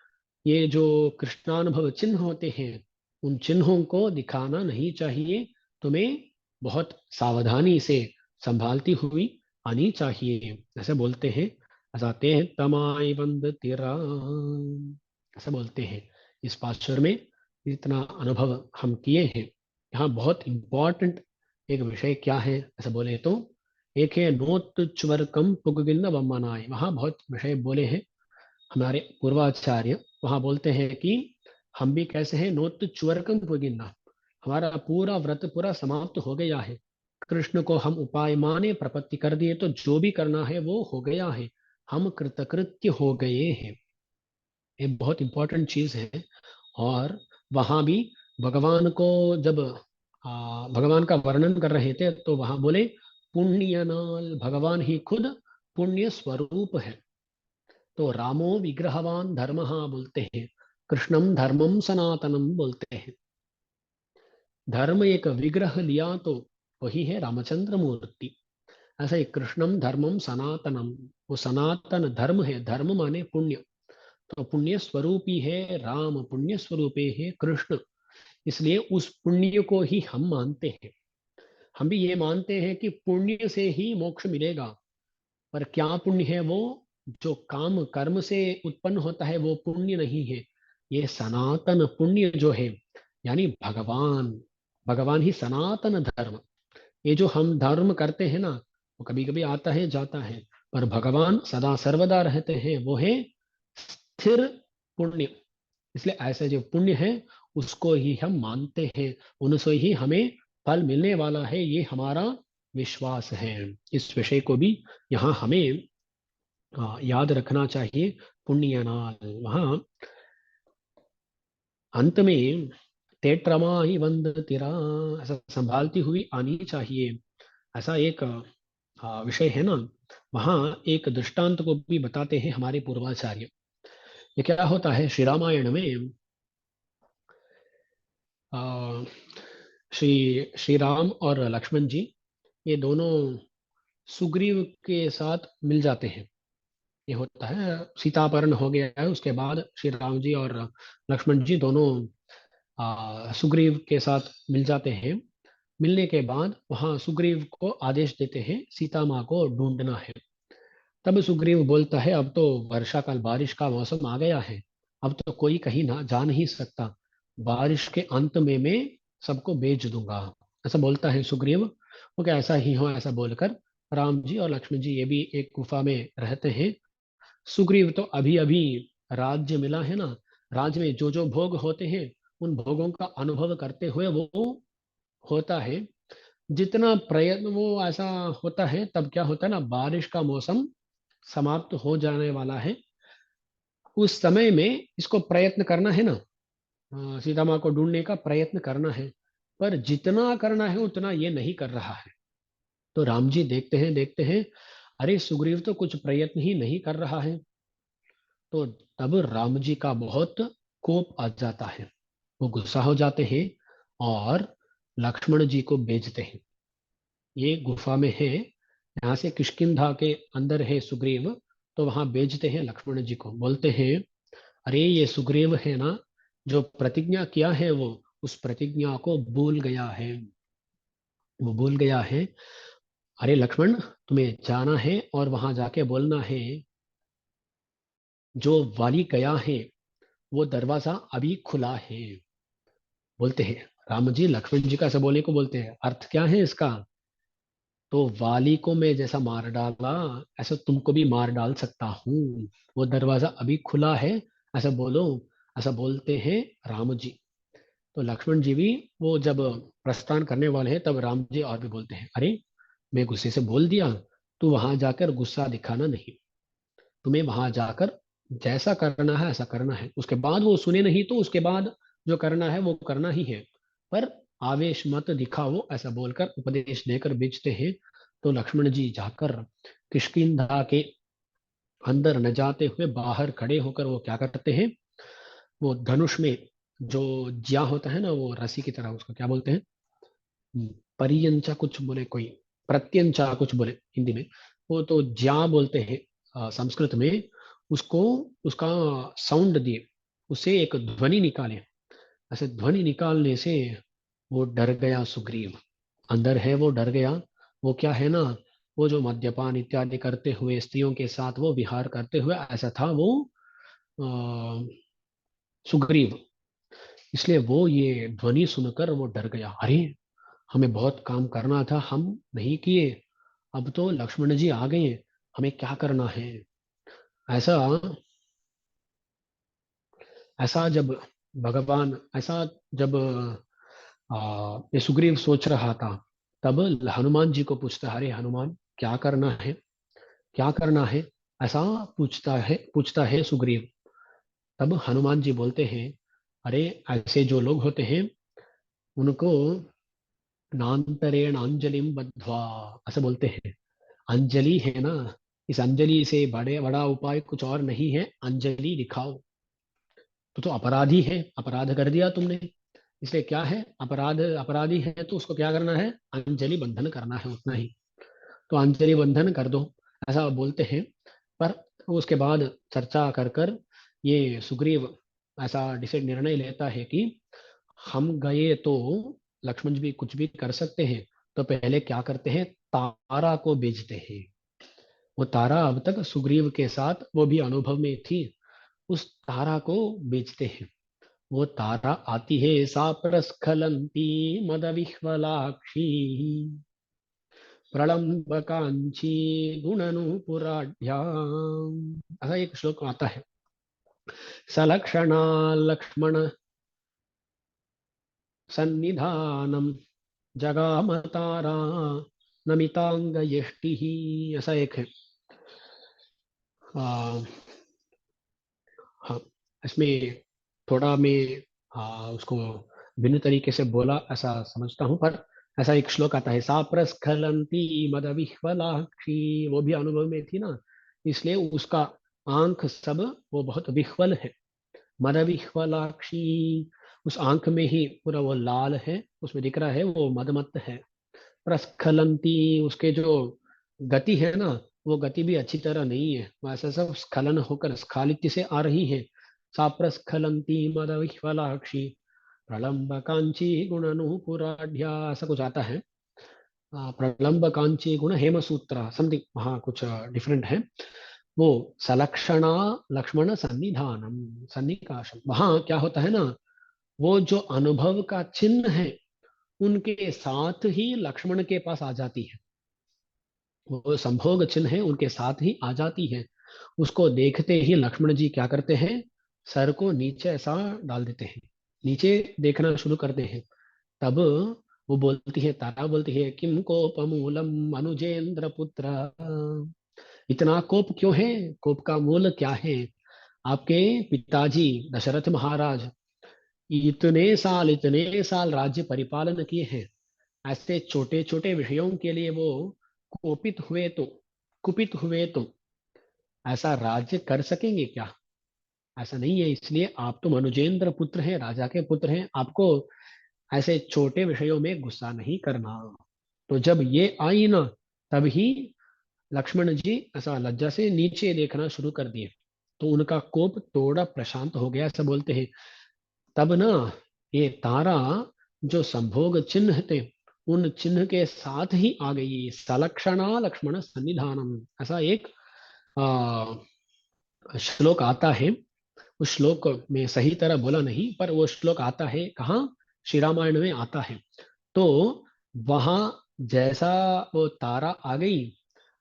ये जो कृष्णानुभव चिन्ह होते हैं उन चिन्हों को दिखाना नहीं चाहिए। तुम्हें बहुत सावधानी से संभालती हुई आनी चाहिए, ऐसे बोलते हैं। ऐसा ते तमाई बंद तेरा, ऐसा बोलते हैं। इस पाश्चर में इतना अनुभव हम किए हैं। यहाँ बहुत इंपॉर्टेंट एक विषय क्या है ऐसा बोले तो, एक है नोत च्वरकम पुगगिन्न वम्मनाय। वहाँ बहुत विषय बोले हैं हमारे पूर्वाचार्य। वहाँ बोलते हैं कि हम भी कैसे हैं, नोत च्वरकम पुगिन्ना, हमारा पूरा व्रत पूरा समाप्त हो गया है। कृष्ण को हम उपाय माने प्रपत्ति कर दिए तो जो भी करना है वो हो गया है, हम कृतकृत्य हो गए हैं। ये बहुत इंपॉर्टेंट चीज है। और वहां भी भगवान को जब भगवान का वर्णन कर रहे थे तो वहां बोले पुण्यनाल, भगवान ही खुद पुण्य स्वरूप है। तो रामो विग्रहवान धर्म बोलते हैं, कृष्णम धर्मम सनातनम बोलते हैं। धर्म एक विग्रह लिया तो वही है रामचंद्र मूर्ति। ऐसा ही कृष्णम धर्मम सनातनम, वो सनातन धर्म है, धर्म माने पुण्य। तो पुण्य स्वरूपी है राम, पुण्य स्वरूपी है कृष्ण, इसलिए उस पुण्य को ही हम मानते हैं। हम भी ये मानते हैं कि पुण्य से ही मोक्ष मिलेगा, पर क्या पुण्य है वो, जो काम कर्म से उत्पन्न होता है वो पुण्य नहीं है। ये सनातन पुण्य जो है, यानी भगवान, भगवान ही सनातन धर्म। ये जो हम धर्म करते हैं ना, वो कभी कभी आता है जाता है, पर भगवान सदा सर्वदा रहते हैं, वो है स्थिर पुण्य। इसलिए ऐसे जो पुण्य है उसको ही हम मानते हैं, उनसे ही हमें फल मिलने वाला है, ये हमारा विश्वास है। इस विषय को भी यहाँ हमें याद रखना चाहिए। पुण्यनाल वहाँ अंत में तेट्रमा ही वंद तेरा, ऐसा संभालती हुई आनी चाहिए। ऐसा एक विषय है ना। वहाँ एक दृष्टांत को भी बताते हैं हमारे पूर्वाचार्य। ये क्या होता है, श्री रामायण में आ, श्री राम और लक्ष्मण जी ये दोनों सुग्रीव के साथ मिल जाते हैं। ये होता है सीतापहरण हो गया है, उसके बाद श्री राम जी और लक्ष्मण जी दोनों सुग्रीव के साथ मिल जाते हैं। मिलने के बाद वहां सुग्रीव को आदेश देते हैं सीता माँ को ढूंढना है। तब सुग्रीव बोलता है अब तो वर्षा काल, बारिश का मौसम आ गया है, अब तो कोई कहीं ना जा नहीं सकता, बारिश के अंत में मैं सबको बेच दूंगा, ऐसा बोलता है सुग्रीव। वो क्या ऐसा ही हो, ऐसा बोलकर राम जी और लक्ष्मण जी ये भी एक गुफा में रहते हैं। सुग्रीव तो अभी अभी राज्य मिला है ना, राज्य में जो जो भोग होते हैं उन भोगों का अनुभव करते हुए वो होता है। जितना प्रयत्न वो ऐसा होता है, तब क्या होता है ना, बारिश का मौसम समाप्त हो जाने वाला है। उस समय में इसको प्रयत्न करना है ना, सीता माँ को ढूंढने का प्रयत्न करना है, पर जितना करना है उतना ये नहीं कर रहा है। तो राम जी देखते हैं अरे सुग्रीव तो कुछ प्रयत्न ही नहीं कर रहा है। तो तब राम जी का बहुत कोप आ जाता है, वो गुस्सा हो जाते हैं और लक्ष्मण जी को भेजते हैं। ये गुफा में है, यहाँ से किष्किंधा के अंदर है सुग्रीव, तो वहां भेजते हैं लक्ष्मण जी को, बोलते हैं अरे ये सुग्रीव है ना, जो प्रतिज्ञा किया है वो उस प्रतिज्ञा को भूल गया है, वो भूल गया है। अरे लक्ष्मण, तुम्हें जाना है और वहां जाके बोलना है जो वाली गया है वो दरवाजा अभी खुला है, बोलते हैं राम जी लक्ष्मण जी का ऐसा बोलने को बोलते हैं। अर्थ क्या है इसका? तो वाली को मैं जैसा मार डाला, ऐसा तुमको भी मार डाल सकता हूँ, वो दरवाजा अभी खुला है, ऐसा बोलो, ऐसा बोलते हैं राम जी। तो लक्ष्मण जी भी वो जब प्रस्थान करने वाले हैं तब राम जी और भी बोलते हैं, अरे मैं गुस्से से बोल दिया, तू वहां जाकर गुस्सा दिखाना नहीं, तुम्हें वहां जाकर जैसा करना है ऐसा करना है। उसके बाद वो सुने नहीं तो उसके बाद जो करना है वो करना ही है, पर आवेश मत दिखाओ, ऐसा बोलकर उपदेश देकर बेचते हैं। तो लक्ष्मण जी जाकर किष्किंधा के अंदर न जाते हुए बाहर खड़े होकर वो क्या करते हैं, वो धनुष में जो ज्या होता है ना, वो रस्सी की तरह, उसको क्या बोलते हैं, परियंचा कुछ बोले कोई, प्रत्यंचा कुछ बोले हिंदी में, वो तो ज्या बोलते हैं संस्कृत में। उसको उसका साउंड दिए, उससे एक ध्वनि निकाले, ऐसे ध्वनि निकालने से वो डर गया सुग्रीव, अंदर है वो डर गया। वो क्या है ना, वो जो मद्यपान इत्यादि करते हुए स्त्रियों के साथ वो विहार करते हुए ऐसा था वो अ, सुग्रीव। इसलिए वो ये ध्वनि सुनकर वो डर गया, अरे हमें बहुत काम करना था, हम नहीं किए, अब तो लक्ष्मण जी आ गए, हमें क्या करना है। ऐसा ऐसा जब भगवान ऐसा जब ये सुग्रीव सोच रहा था, तब हनुमान जी को पूछता है, अरे हनुमान क्या करना है, क्या करना है, ऐसा पूछता है सुग्रीव। तब हनुमान जी बोलते हैं, अरे ऐसे जो लोग होते हैं उनको नान्तरेण अंजलिम बद्ध्वा, ऐसा बोलते हैं। अंजलि है ना, इस अंजलि से बड़े बड़ा उपाय कुछ और नहीं है, अंजलि दिखाओ। तो अपराधी है, अपराध कर दिया तुमने, इसलिए क्या है, अपराध अपराधी है तो उसको क्या करना है, अंजलि बंधन करना है, उतना ही। तो अंजलि बंधन कर दो, ऐसा बोलते हैं। पर उसके बाद चर्चा कर कर ये सुग्रीव ऐसा डिसाइड निर्णय लेता है कि हम गए तो लक्ष्मण जी भी कुछ भी कर सकते हैं, तो पहले क्या करते हैं, तारा को भेजते हैं। वो तारा अब तक सुग्रीव के साथ वो भी अनुभव में थी, उस तारा को बेचते हैं। वो तारा आती है, सा प्रस्खलंती मद विह्वलाक्षी प्रलम्ब कांची गुणनुपुराढ्याम, ऐसा एक श्लोक आता है। सलक्षणा लक्ष्मण सन्निधानम जगाम तारा नमितांग यष्टि, ऐसा एक है। आ, हाँ, इसमें थोड़ा मैं उसको भिन्न तरीके से बोला ऐसा समझता हूँ, पर ऐसा एक श्लोक आता है, सा प्रस्खलंती मद विह्वलाक्षी, वो भी अनुभव में थी ना, इसलिए उसका आंख सब वो बहुत विह्वल है, मद विह्वलाक्षी, उस आंख में ही पूरा वो लाल है, उसमें दिख रहा है वो मदमत्त है। प्रस्खलंती, उसके जो गति है ना, वो गति भी अच्छी तरह नहीं है, वैसे सब स्खलन होकर स्खालित्य से आ रही है। सा प्रस्खलंती मदविह्वलाक्षी प्रलम्ब कांची गुण अनुपुराढ्या, ऐसा कुछ आता है। प्रलम्ब कांची गुण हेमसूत्र समथिंग, हाँ कुछ डिफरेंट है। वो सलक्षणा लक्ष्मण सन्निधानम सन्निकाशम, वहां क्या होता है ना, वो जो अनुभव का चिन्ह है उनके साथ ही लक्ष्मण के पास आ जाती है, वो संभोग चिन्ह है उनके साथ ही आ जाती है। उसको देखते ही लक्ष्मण जी क्या करते हैं, सर को नीचे ऐसा डाल देते हैं, नीचे देखना शुरू करते हैं। तब वो बोलती है, तारा बोलती है, किम कोपमूलम अनुजेंद्र पुत्र, इतना कोप क्यों है, कोप का मूल क्या है। आपके पिताजी दशरथ महाराज इतने साल राज्य परिपालन किए हैं, ऐसे छोटे छोटे विषयों के लिए वो कोपित हुए तो, कुपित हुए तो ऐसा राज्य कर सकेंगे क्या, ऐसा नहीं है। इसलिए आप तो मनुजेंद्र पुत्र हैं, राजा के पुत्र हैं, आपको ऐसे छोटे विषयों में गुस्सा नहीं करना। तो जब ये आई ना, तभी लक्ष्मण जी ऐसा लज्जा से नीचे देखना शुरू कर दिए, तो उनका कोप थोड़ा प्रशांत हो गया, ऐसा बोलते हैं। तब ना ये तारा जो संभोग चिन्ह थे उन चिन्ह के साथ ही आ गई, सलक्षणा लक्ष्मण सन्निधानम, ऐसा एक आ, श्लोक आता है, उस श्लोक में सही तरह बोला नहीं, पर वो श्लोक आता है कहाँ, श्री रामायण में आता है। तो वहां जैसा वो तारा आ गई,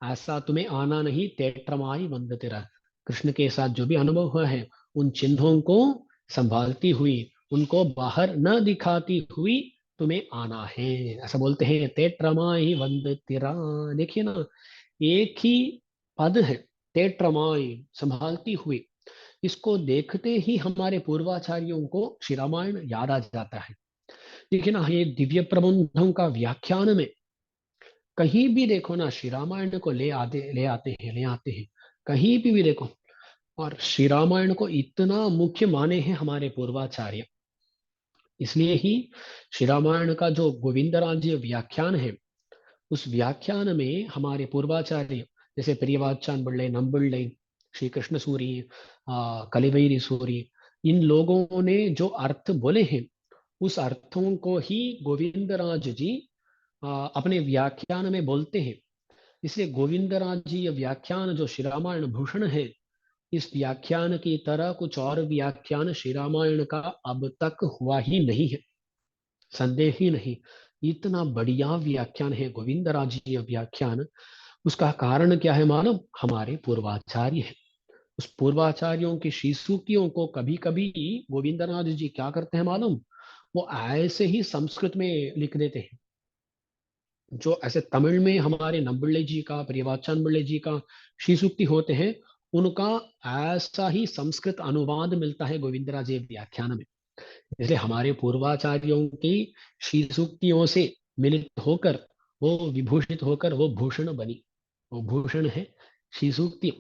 ऐसा तुम्हें आना नहीं, तेट्रमाई वंद तेरा। कृष्ण के साथ जो भी अनुभव हुआ है, उन चिन्हों को संभालती हुई, उनको बाहर न दिखाती हुई तुम्हें आना है, ऐसा बोलते हैं, तेट्रमाई वंद तेरा। देखिए ना, एक ही पद है, तेट्रमाई, संभालती हुई। इसको देखते ही हमारे पूर्वाचार्यों को श्री रामायण याद आ जाता है। देखिए ना, ये दिव्य प्रबंधों का व्याख्यान में कहीं भी देखो ना, श्री रामायण को ले आते हैं कहीं भी देखो। और श्री रामायण को इतना मुख्य माने हैं हमारे पूर्वाचार्य। इसलिए ही श्री रामायण का जो गोविंद राज्य व्याख्यान है, उस व्याख्यान में हमारे पूर्वाचार्य जैसे पेरियवाचान पिल्लई, नंबिள்ளை, श्री कृष्ण सूरी, कलिवैरी सूरी, इन लोगों ने जो अर्थ बोले हैं, उस अर्थों को ही गोविंदराज जी अपने व्याख्यान में बोलते हैं। इसलिए गोविंदराज जी ये व्याख्यान जो श्री रामायण भूषण है, इस व्याख्यान की तरह कुछ और व्याख्यान श्री रामायण का अब तक हुआ ही नहीं है, संदेह ही नहीं। इतना बढ़िया व्याख्यान है गोविंदराज जी ये व्याख्यान। उसका कारण क्या है मालूम? हमारे पूर्वाचार्य है। उस पूर्वाचार्यों की श्री सूक्तियों को कभी कभी गोविंदनाथ जी क्या करते हैं मालूम? वो ऐसे ही संस्कृत में लिख देते हैं। जो ऐसे तमिल में हमारे नंबिள்ளை जी का, प्रियवाचन बिल्ले जी का श्री सूक्ति होते हैं, उनका ऐसा ही संस्कृत अनुवाद मिलता है गोविंदराज जी व्याख्यान में। इसलिए हमारे पूर्वाचार्यों की श्री सूक्तियों से मिलित होकर, वो विभूषित होकर वो भूषण बनी। वो भूषण है श्री सूक्ति,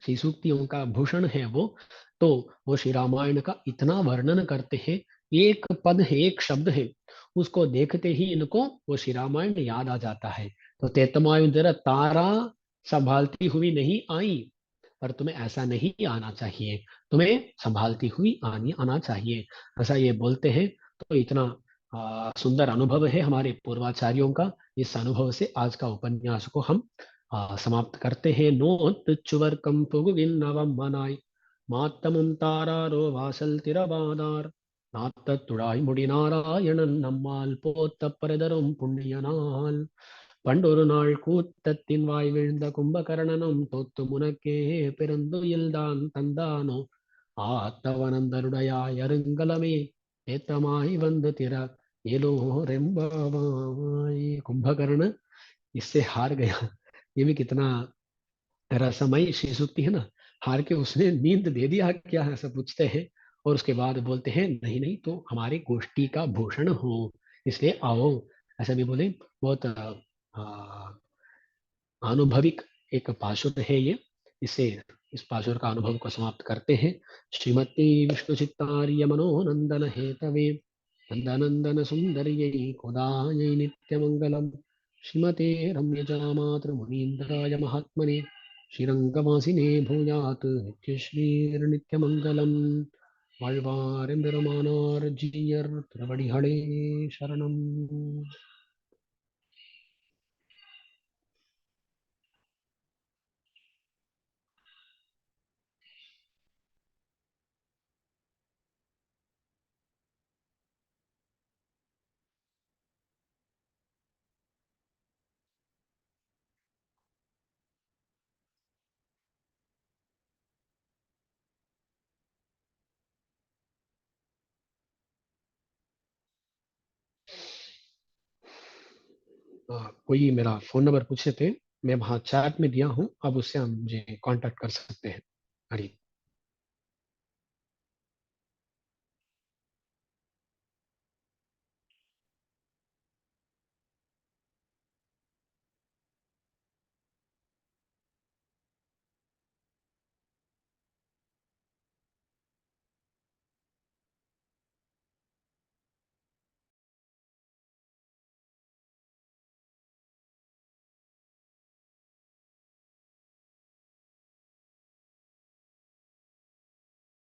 श्री सूक्तियों का भूषण है वो। तो वो श्री रामायण का इतना वर्णन करते हैं, एक पद है, एक शब्द है, उसको देखते ही इनको वो श्री रामायण याद आ जाता है। तो तेतमायु जरा तारा संभालती हुई नहीं आई, पर तुम्हें ऐसा नहीं आना चाहिए, तुम्हें संभालती हुई आना चाहिए, ऐसा ये बोलते हैं। तो इतना सुंदर अनुभव है हमारे पूर्वाचार्यों का। इस अनुभव से आज का उपन्यास को हम समाप्त करते हैं। नोत चुवर कंपुगिन नवम मनाई மாத்தமும் தாராரோ வாசல் திறவாதார் நாத்தத் துழாய் முடிநாராயணன் நம்மால் போத்த பரதரும் புண்ணிய நாள் பண்டொரு நாள் கூத்தத்தின் வாய் வீழ்ந்த கும்பகர்ணனும் தோத்து முனக்கே பெருந்துயில்தான் தந்தானோ ஆத்தவனந்தருடையாய் அருங்கலமே ஏத்தமாய் வந்து திற ஏலோ ரெம்பாவாய்। कुंभकर्ण इससे हार गया। ये भी कितना रसमयी श्री सूक्ति है ना। हार के उसने नींद दे दिया क्या, ऐसा पूछते हैं। और उसके बाद बोलते हैं, नहीं नहीं, तो हमारे गोष्ठी का भूषण हो, इसलिए आओ, ऐसा भी बोले। बहुत अनुभविक एक पाशुर है ये। इसे, इस पाशुर का अनुभव को समाप्त करते हैं। श्रीमती विष्णु चित्तार्य मनोनंदन हेतवे नंदनंदन सुंदर्यै कोदायै नित्यमंगलम। श्रीमते रम्यजामातृ मुनीन्द्राय महात्मने श्रीरंगवासिने भूयात् नित्यश्रीर्नित्यमंगलम। வாழ்வார் பெருமானார் ஜீயர் திருவடிகளே சரணம்। कोई मेरा फोन नंबर पूछे थे, मैं वहाँ चैट में दिया हूँ, अब उससे हम मुझे कांटेक्ट कर सकते हैं। हरी।